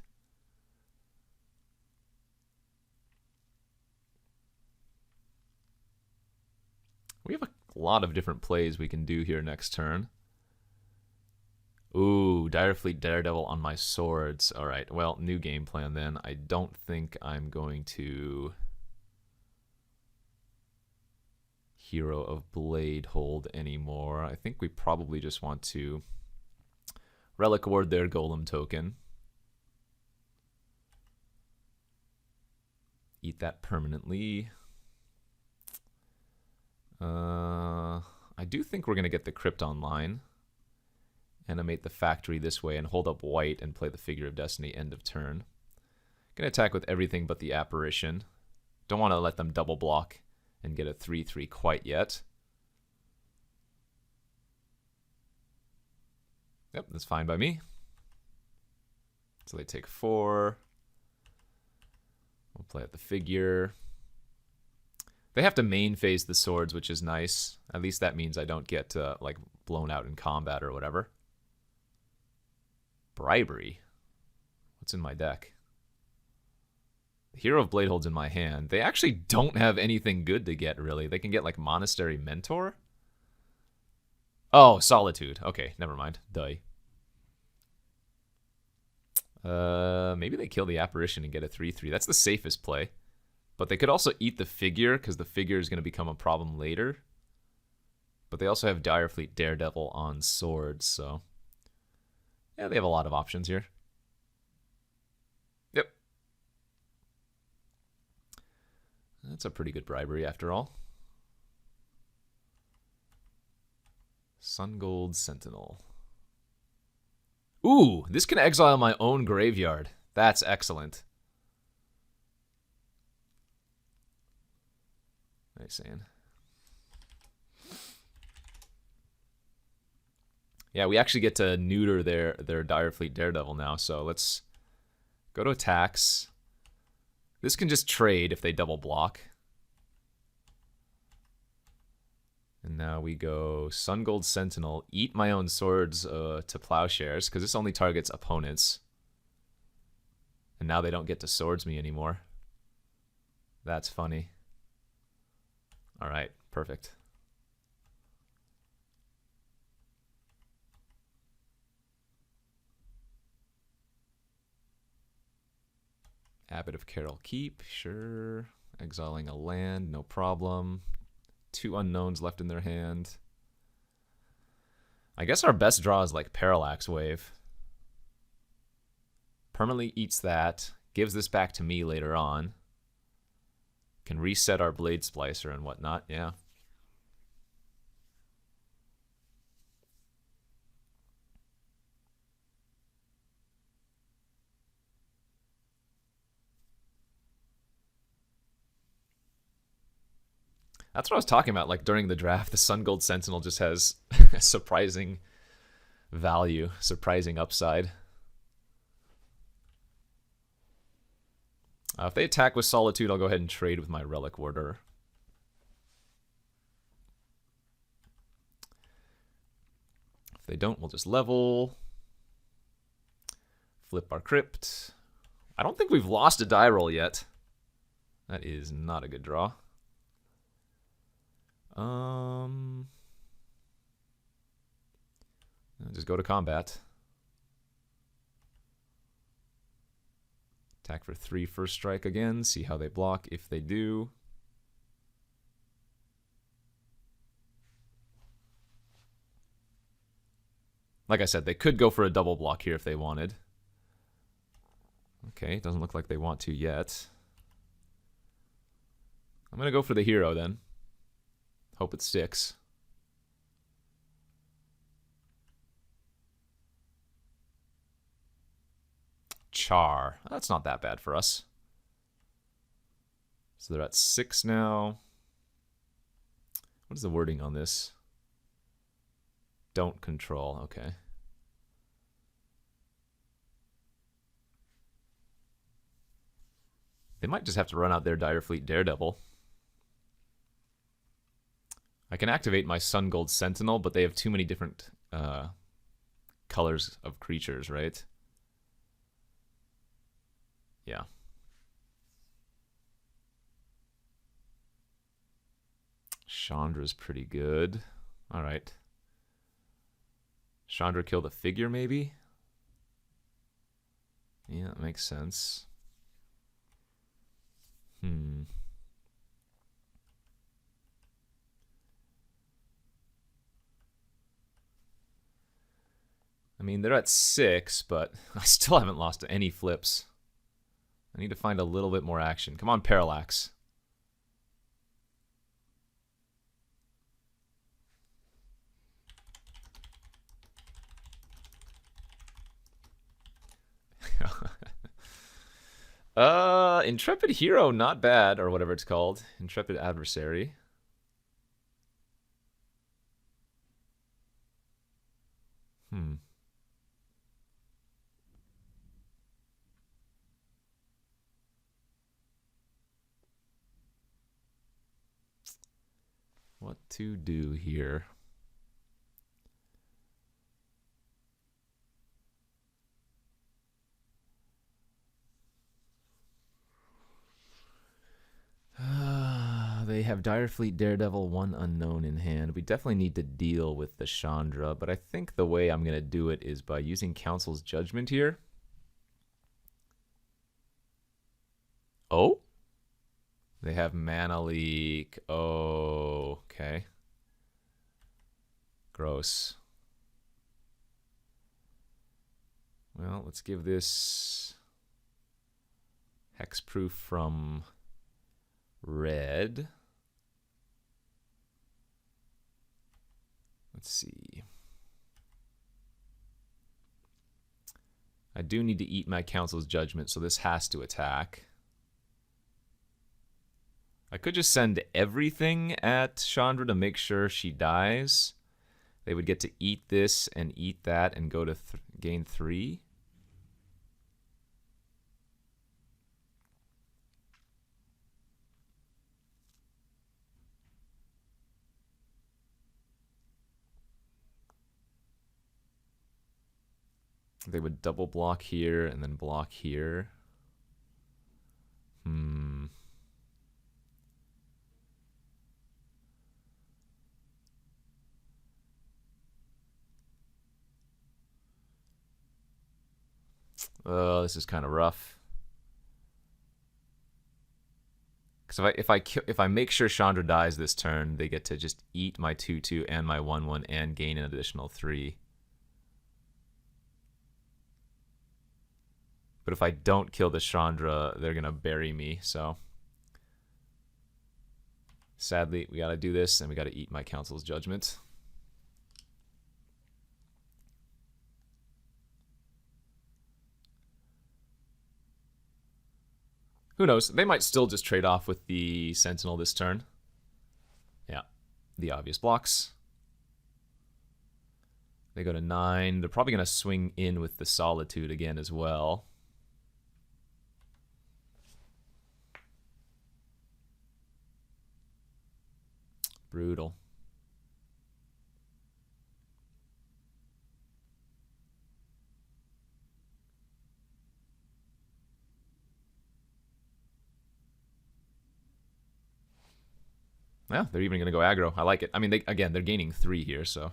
We have a lot of different plays we can do here next turn. Ooh, Direfleet Daredevil on my swords. All right, well, new game plan then. I don't think I'm going to Hero of Blade hold anymore. I think we probably just want to Relic Ward their Golem token. Eat that permanently. I do think we're going to get the Crypt online. Animate the factory this way and hold up white and play the Figure of Destiny end of turn. Gonna attack with everything but the Apparition. Don't want to let them double block and get a 3/3 quite yet. Yep, that's fine by me. So they take 4. We'll play at the Figure. They have to main phase the swords, which is nice. At least that means I don't get like blown out in combat or whatever. Bribery. What's in my deck? The Hero of Blade holds in my hand. They actually don't have anything good to get, really. They can get like Monastery Mentor. Oh, Solitude. Okay, never mind. Duh. Maybe they kill the Apparition and get a 3/3. That's the safest play. But they could also eat the Figure, because the Figure is going to become a problem later. But they also have Direfleet Daredevil on swords, so... yeah, they have a lot of options here. Yep. That's a pretty good bribery after all. Sungold Sentinel. Ooh, this can exile my own graveyard. That's excellent. Nice saying. Yeah, we actually get to neuter their Direfleet Daredevil now, so let's go to attacks. This can just trade if they double block. And now we go Sungold Sentinel, eat my own swords to plowshares, because this only targets opponents. And now they don't get to swords me anymore. That's funny. Alright, perfect. Abbot of Carroll Keep, sure. Exiling a land, no problem. 2 unknowns left in their hand. I guess our best draw is like Parallax Wave. Permanently eats that. Gives this back to me later on. Can reset our Blade Splicer and whatnot, yeah. That's what I was talking about, like during the draft, the Sungold Sentinel just has surprising value, surprising upside. If they attack with Solitude, I'll go ahead and trade with my Relic Warder. If they don't, we'll just level. Flip our Crypt. I don't think we've lost a die roll yet. That is not a good draw. Just go to combat. Attack for 3 first strike again. See how they block if they do. Like I said, they could go for a double block here if they wanted. Okay, doesn't look like they want to yet. I'm going to go for the hero then. Hope it sticks. Char. That's not that bad for us. So they're at 6 now. What is the wording on this? Don't control. Okay. They might just have to run out their Direfleet Daredevil. I can activate my Sungold Sentinel, but they have too many different colors of creatures, right? Yeah. Chandra's pretty good. All right. Chandra kill the figure, maybe? Yeah, that makes sense. I mean, they're at 6, but I still haven't lost any flips. I need to find a little bit more action. Come on, Parallax. Intrepid Hero, not bad, or whatever it's called. Intrepid Adversary. What to do here? They have Direfleet, Daredevil, 1 unknown in hand. We definitely need to deal with the Chandra, but I think the way I'm going to do it is by using Council's Judgment here. Oh? They have Mana Leak. Oh, okay. Gross. Well, let's give this Hexproof from red. Let's see. I do need to eat my Council's Judgment, so this has to attack. I could just send everything at Chandra to make sure she dies. They would get to eat this and eat that and go to gain 3. They would double block here and then block here. Oh, this is kind of rough. Because if I make sure Chandra dies this turn, they get to just eat my 2/2 and my 1/1 and gain an additional 3. But if I don't kill the Chandra, they're gonna bury me. So sadly, we gotta do this, and we gotta eat my Council's Judgment. Who knows? They might still just trade off with the Sentinel this turn. Yeah, the obvious blocks. They go to 9. They're probably going to swing in with the Solitude again as well. Brutal. Yeah, they're even going to go aggro. I like it. I mean, they're gaining 3 here, so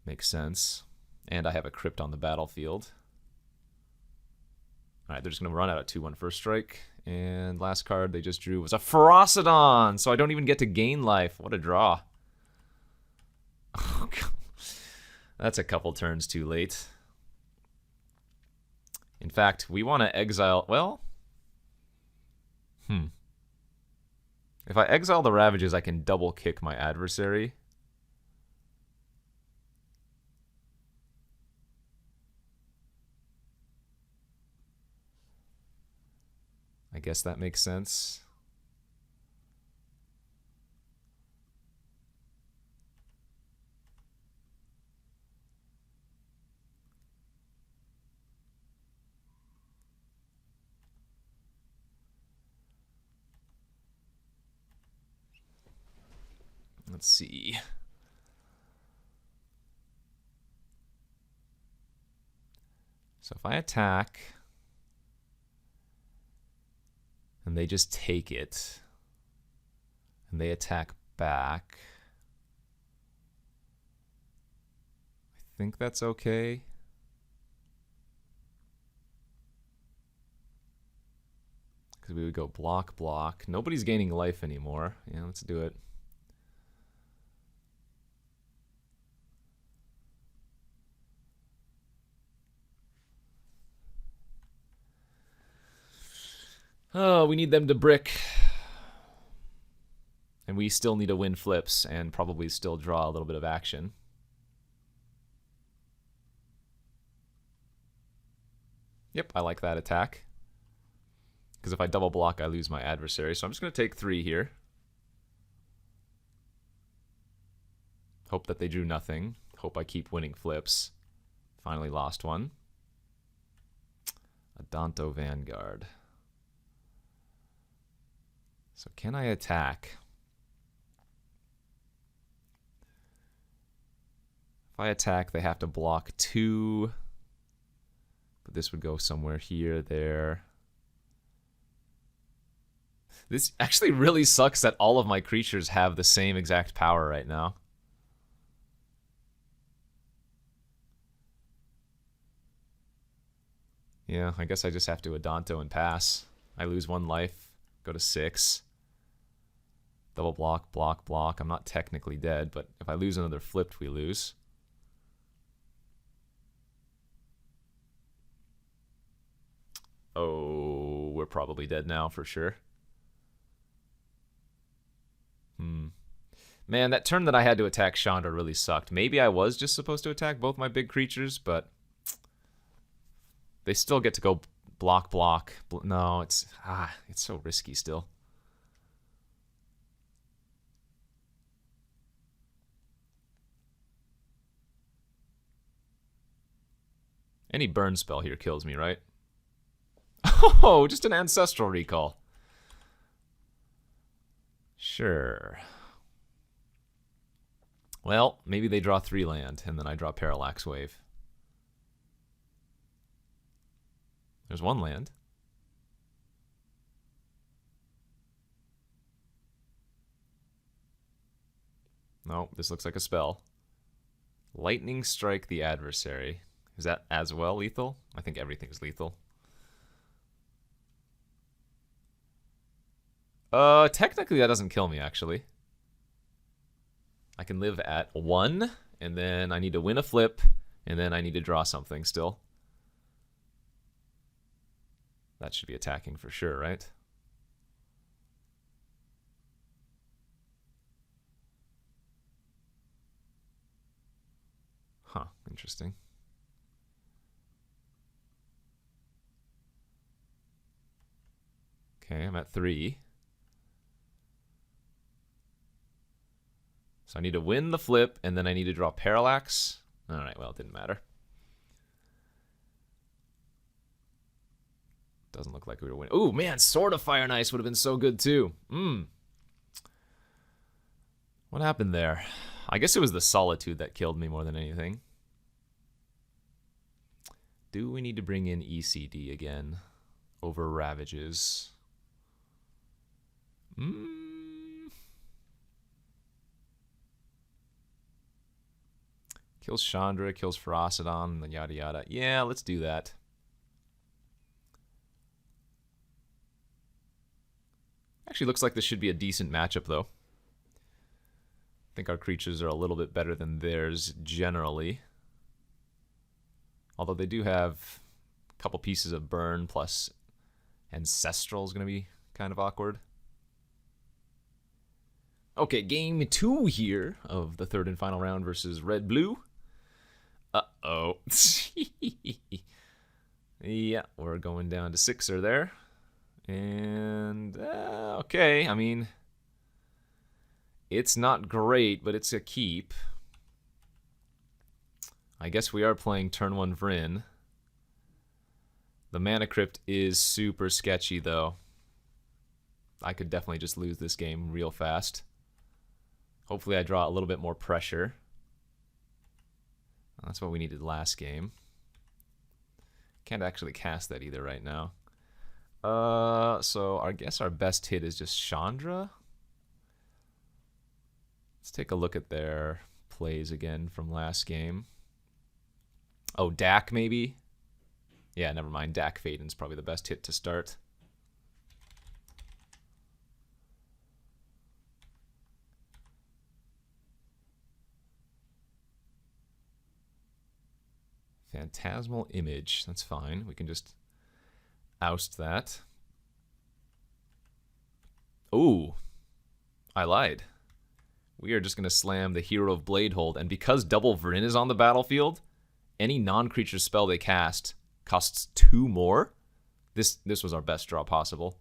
makes sense. And I have a Crypt on the battlefield. All right, they're just going to run out of 2/1 first strike. And last card they just drew was a Ferocidon, so I don't even get to gain life. What a draw. Oh, God. That's a couple turns too late. In fact, we want to exile... Well... If I exile the Ravages, I can double kick my adversary. I guess that makes sense. Let's see. So if I attack, and they just take it, and they attack back, think that's okay. Because we would go block, block. Nobody's gaining life anymore. Yeah, let's do it. Oh, we need them to brick. And we still need to win flips and probably still draw a little bit of action. Yep, I like that attack. Because if I double block, I lose my adversary. So I'm just going to take 3 here. Hope that they drew nothing. Hope I keep winning flips. Finally lost one. Adonto Vanguard. So can I attack? If I attack, they have to block 2. But this would go somewhere here, there. This actually really sucks that all of my creatures have the same exact power right now. Yeah, I guess I just have to Adonto and pass. I lose 1 life, go to 6. Double block, block, block. I'm not technically dead, but if I lose another flipped, we lose. Oh, we're probably dead now for sure. Man, that turn that I had to attack Chandra really sucked. Maybe I was just supposed to attack both my big creatures, but they still get to go block, block. No, it's so risky still. Any burn spell here kills me, right? Oh, just an ancestral recall. Sure. Well, maybe they draw 3 land, and then I draw Parallax Wave. There's 1 land. No, this looks like a spell. Lightning Strike the adversary. Is that as well lethal? I think everything's lethal. Technically that doesn't kill me, actually. I can live at 1, and then I need to win a flip, and then I need to draw something still. That should be attacking for sure, right? Huh, interesting. Okay, I'm at 3. So I need to win the flip, and then I need to draw Parallax. All right, well, it didn't matter. Doesn't look like we were winning. Ooh, man, Sword of Fire and Ice would have been so good, too. What happened there? I guess it was the Solitude that killed me more than anything. Do we need to bring in ECD again over Ravages? Kills Chandra, kills Ferocidon, and then yada yada. Yeah, let's do that. Actually looks like this should be a decent matchup, though. I think our creatures are a little bit better than theirs generally. Although they do have a couple pieces of burn plus Ancestral is going to be kind of awkward. Okay, game 2 here of the 3rd and final round versus Red-Blue. Uh-oh. Yeah, we're going down to 6er there. And, okay, I mean, it's not great, but it's a keep. I guess we are playing turn 1 Vryn. The Mana Crypt is super sketchy, though. I could definitely just lose this game real fast. Hopefully I draw a little bit more pressure. That's what we needed last game. Can't actually cast that either right now. So I guess our best hit is just Chandra. Let's take a look at their plays again from last game. Oh, Dak maybe? Yeah, never mind. Dak Faden's probably the best hit to start. Phantasmal Image. That's fine. We can just oust that. Ooh. I lied. We are just going to slam the Hero of Bladehold, and because Double Vryn is on the battlefield, any non-creature spell they cast costs 2 more. This was our best draw possible.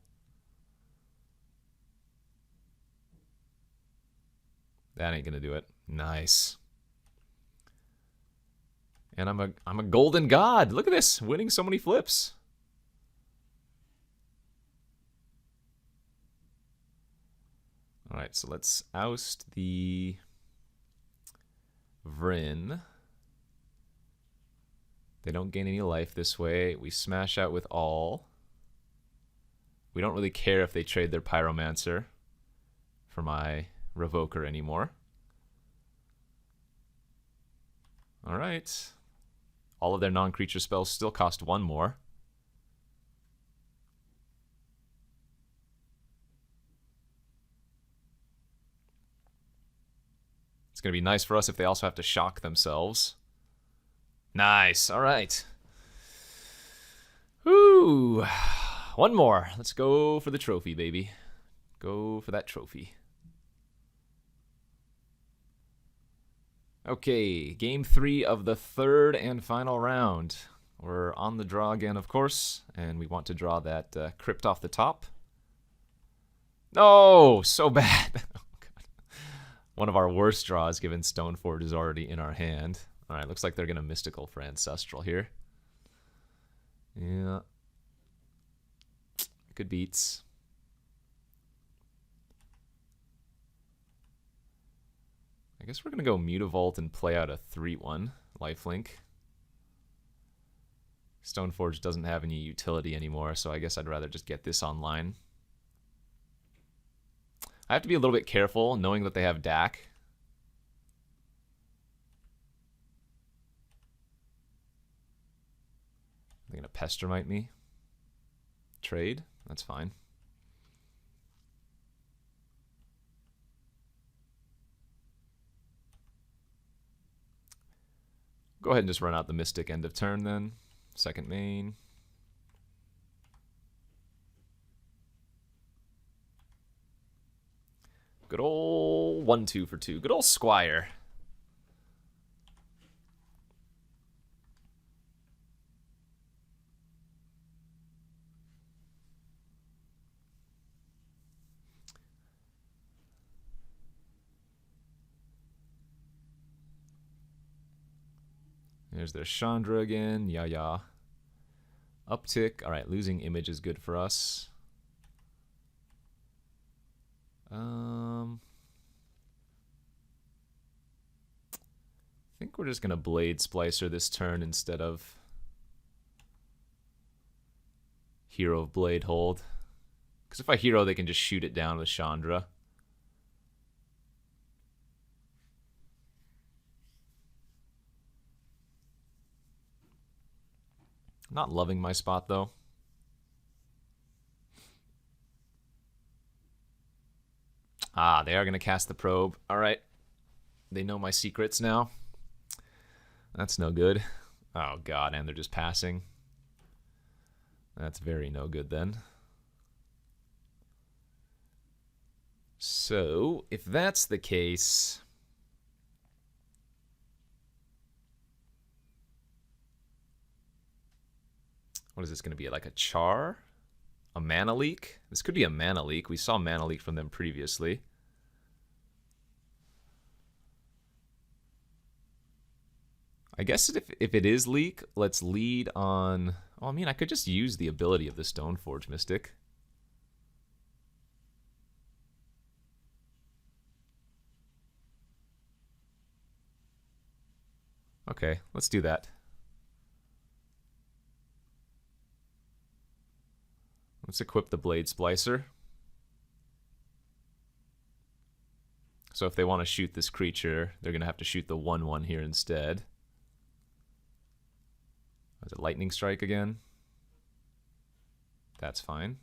That ain't going to do it. Nice. And I'm a golden god. Look at this, winning so many flips. All right, so let's oust the Vryn. They don't gain any life this way. We smash out with all. We don't really care if they trade their Pyromancer for my Revoker anymore. All right. All of their non-creature spells still cost 1 more. It's going to be nice for us if they also have to shock themselves. Nice. All right. Woo. 1 more. Let's go for the trophy, baby. Go for that trophy. Okay, game 3 of the 3rd and final round. We're on the draw again, of course, and we want to draw that crypt off the top. No, so bad. Oh, God. One of our worst draws, given Stoneforge is already in our hand. All right, looks like they're going to Mystical for Ancestral here. Yeah. Good beats. I guess we're going to go Mutavault and play out a 3-1 lifelink. Stoneforge doesn't have any utility anymore, so I guess I'd rather just get this online. I have to be a little bit careful, knowing that they have Dak. They're going to Pestermite me. Trade? That's fine. Go ahead and just run out the Mystic end of turn then. Second main. Good ol' 1-2 for 2. Good ol' Squire. There's their Chandra again. Yeah. Uptick. All right, losing image is good for us. I think we're just going to Blade Splicer this turn instead of Hero of Bladehold. Because if I Hero, they can just shoot it down with Chandra. Not loving my spot, though. Ah, they are going to cast the Probe. All right. They know my secrets now. That's no good. Oh, God, and they're just passing. That's very no good, then. So, if that's the case... What is this going to be, like a Char? A Mana Leak? This could be a Mana Leak. We saw Mana Leak from them previously. I guess if it is Leak, let's lead on... Oh, I mean, I could just use the ability of the Stoneforge Mystic. Okay, let's do that. Let's equip the Blade Splicer. So if they want to shoot this creature, they're going to have to shoot the 1/1 here instead. Was it Lightning Strike again? That's fine.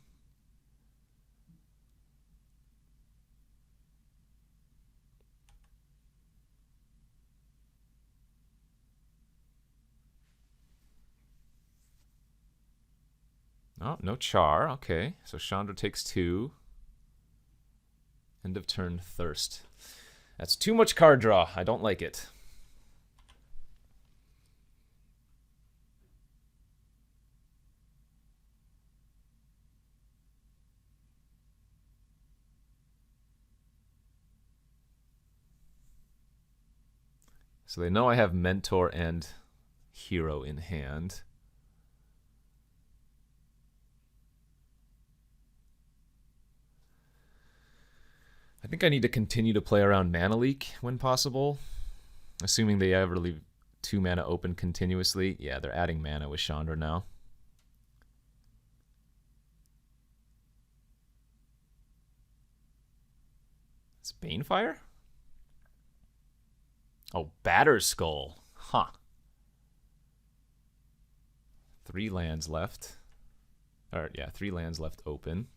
Oh, no Char. Okay, so Chandra takes 2. End of turn Thirst. That's too much card draw. I don't like it. So they know I have Mentor and Hero in hand. I think I need to continue to play around Mana Leak when possible. Assuming they ever leave 2 mana open continuously. Yeah, they're adding mana with Chandra now. It's Banefire? Oh, Batterskull. Huh. 3 lands left. Or, yeah, 3 lands left open.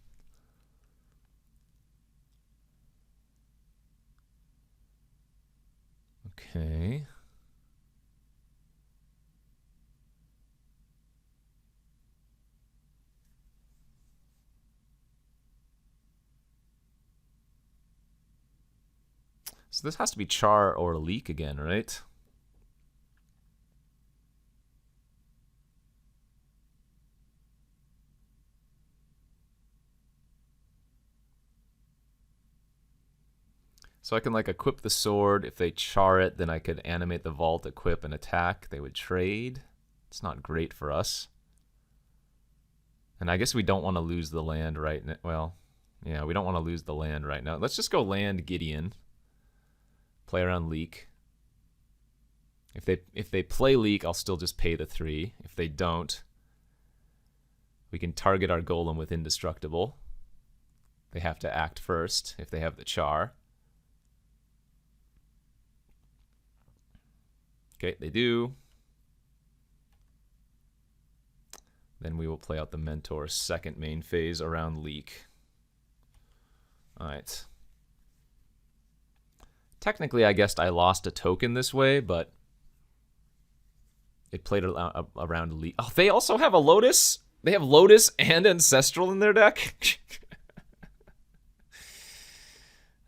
Okay. So this has to be Char or Leak again, right? So I can like equip the sword. If they char it, then I could animate the vault, equip, and attack. They would trade. It's not great for us. And I guess we don't want to lose the land right now. Well, yeah, we don't want to lose the land right now. Let's just go land Gideon. Play around Leak. If they play Leak, I'll still just pay the 3. If they don't, we can target our golem with Indestructible. They have to act first if they have the char. Okay, they do. Then we will play out the Mentor's second main phase around Leak. Alright. Technically, I guess I lost a token this way, but it played around Leak. Oh, they also have a Lotus? They have Lotus and Ancestral in their deck?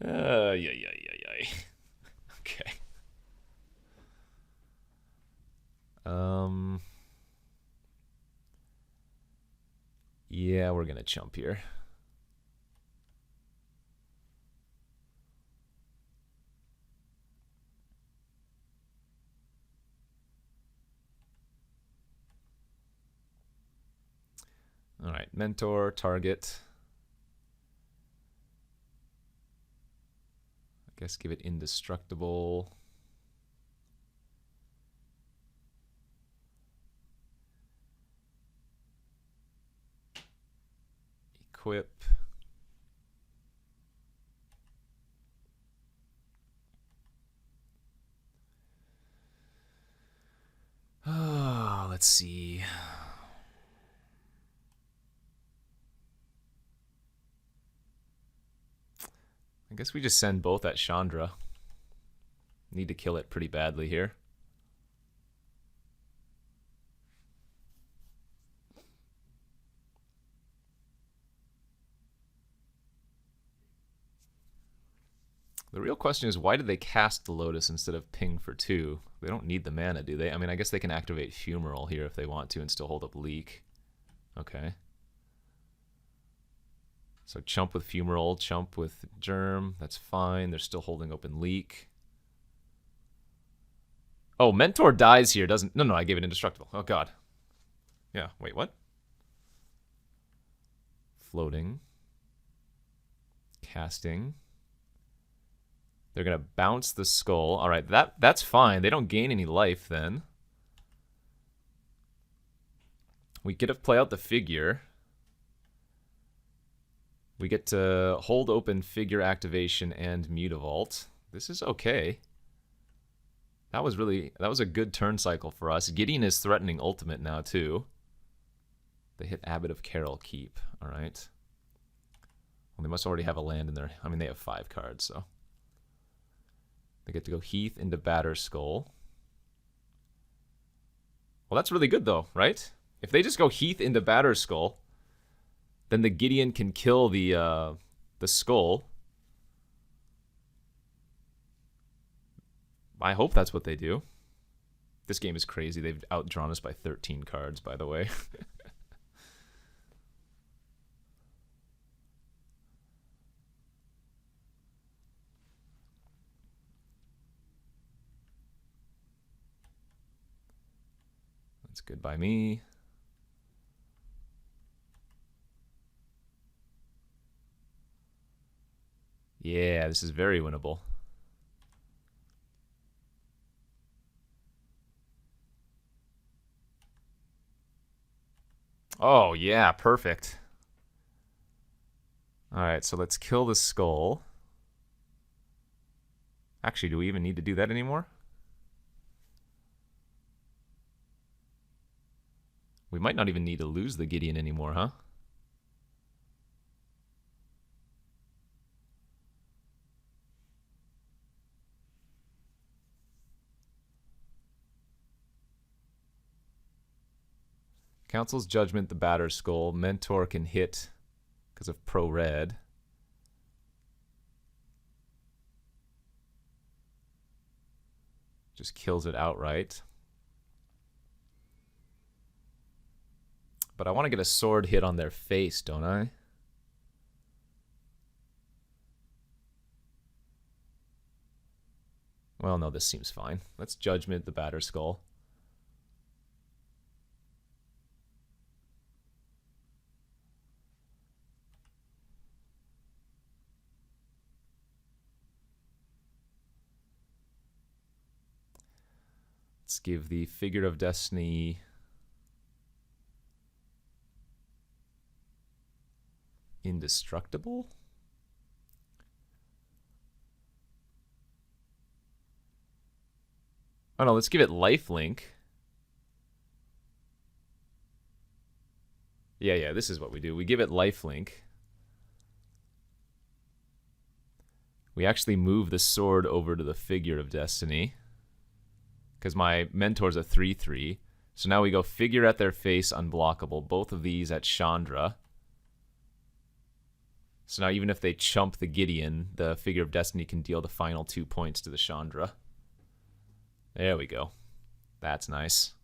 Yeah. Okay. Yeah, we're gonna chump here. All right, Mentor, target. I guess give it Indestructible. Equip. Oh, let's see. I guess we just send both at Chandra. Need to kill it pretty badly here. The real question is, why did they cast the Lotus instead of ping for 2? They don't need the mana, do they? I mean, I guess they can activate Fumarole here if they want to and still hold up Leak. Okay. So chump with Fumarole, chump with Germ. That's fine. They're still holding open Leak. Oh, Mentor dies here, doesn't... No, I gave it Indestructible. Oh, God. Yeah, wait, what? Floating. Casting. They're going to bounce the skull. All right, that's fine. They don't gain any life then. We get to play out the figure. We get to hold open figure activation and Mutavault. This is okay. That was a good turn cycle for us. Gideon is threatening ultimate now too. They hit Abbot of Carroll Keep. All right. Well, they must already have a land in there. I mean, they have 5 cards, so they get to go Heath into Batterskull. Well, that's really good though, right? If they just go Heath into Batterskull, then the Gideon can kill the skull. I hope that's what they do. This game is crazy. They've outdrawn us by 13 cards, by the way. That's good by me. Yeah, this is very winnable. Oh, yeah, perfect. All right, so let's kill the skull. Actually, do we even need to do that anymore? We might not even need to lose the Gideon anymore, huh? Council's Judgment, the Batterskull. Mentor can hit because of Pro Red. Just kills it outright. But I want to get a sword hit on their face, don't I? Well, no, this seems fine. Let's Judgment the Batterskull. Let's give the Figure of Destiny Indestructible. Oh no, let's give it Lifelink. Yeah, this is what we do. We give it Lifelink. We actually move the sword over to the Figure of Destiny, because my Mentor's a 3/3. So now we go Figure at their face, unblockable. Both of these at Chandra. So now even if they chump the Gideon, the Figure of Destiny can deal the final 2 points to the Chandra. There we go. That's nice.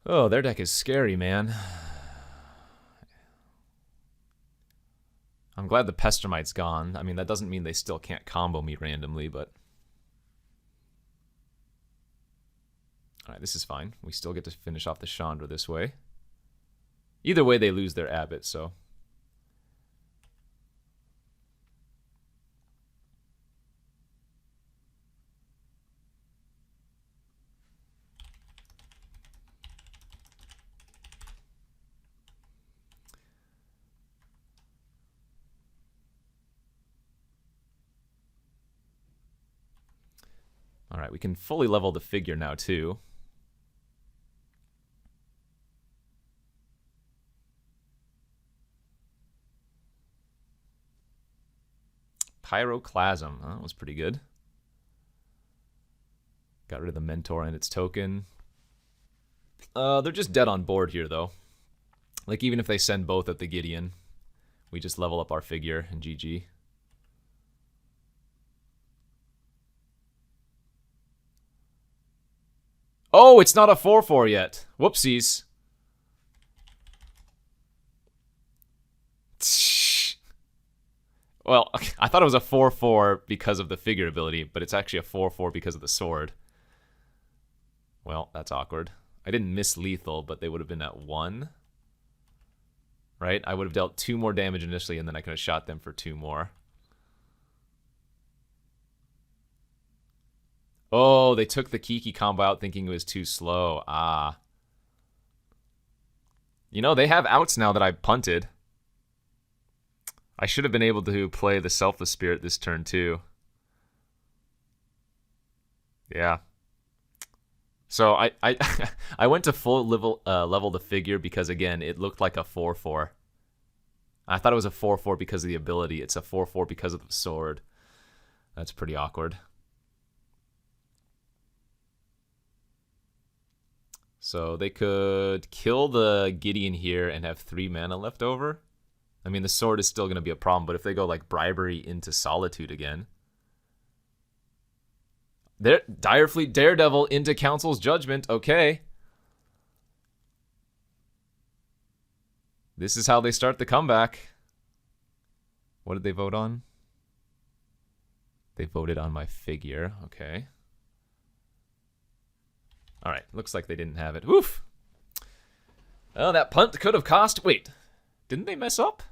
Oh, their deck is scary, man. I'm glad the Pestermite's gone. I mean, that doesn't mean they still can't combo me randomly, but... Alright, this is fine. We still get to finish off the Chandra this way. Either way, they lose their Abbot, so... Alright, we can fully level the Figure now, too. Pyroclasm. Oh, that was pretty good. Got rid of the Mentor and its token. They're just dead on board here, though. Like, even if they send both at the Gideon, we just level up our Figure and GG. Oh, it's not a 4/4 yet. Whoopsies. Well, I thought it was a 4/4 because of the Figure ability, but it's actually a 4/4 because of the sword. Well, that's awkward. I didn't miss lethal, but they would have been at 1. Right? I would have dealt 2 more damage initially, and then I could have shot them for 2 more. Oh, they took the Kiki combo out thinking it was too slow. Ah. You know, they have outs now that I punted. I should have been able to play the Selfless Spirit this turn too. Yeah. So I I went to full level the figure because, again, it looked like a 4/4. I thought it was a 4/4 because of the ability. It's a 4/4 because of the sword. That's pretty awkward. So they could kill the Gideon here and have 3 mana left over. I mean, the sword is still going to be a problem, but if they go like Bribery into Solitude again. There, Direfleet Daredevil into Council's Judgment. Okay. This is how they start the comeback. What did they vote on? They voted on my figure. Okay. All right. Looks like they didn't have it. Woof. Oh, that punt could have cost... Wait. Didn't they mess up?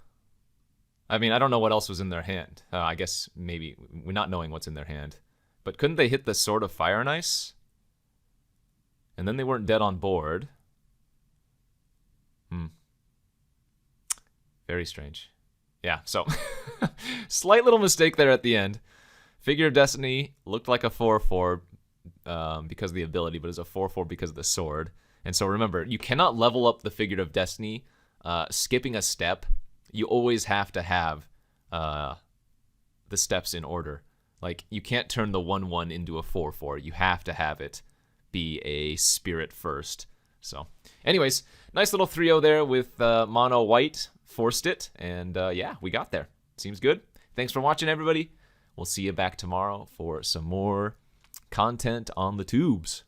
I mean, I don't know what else was in their hand. I guess maybe we're not knowing what's in their hand. But couldn't they hit the Sword of Fire and Ice? And then they weren't dead on board. Very strange. Yeah, so slight little mistake there at the end. Figure of Destiny looked like a 4/4 because of the ability, but it's a 4/4 because of the sword. And so remember, you cannot level up the Figure of Destiny skipping a step. You always have to have the steps in order. Like, you can't turn the 1/1 into a 4/4. You have to have it be a spirit first. So, anyways, nice little 3-0 there with Mono White. Forced it, and yeah, we got there. Seems good. Thanks for watching, everybody. We'll see you back tomorrow for some more content on the tubes.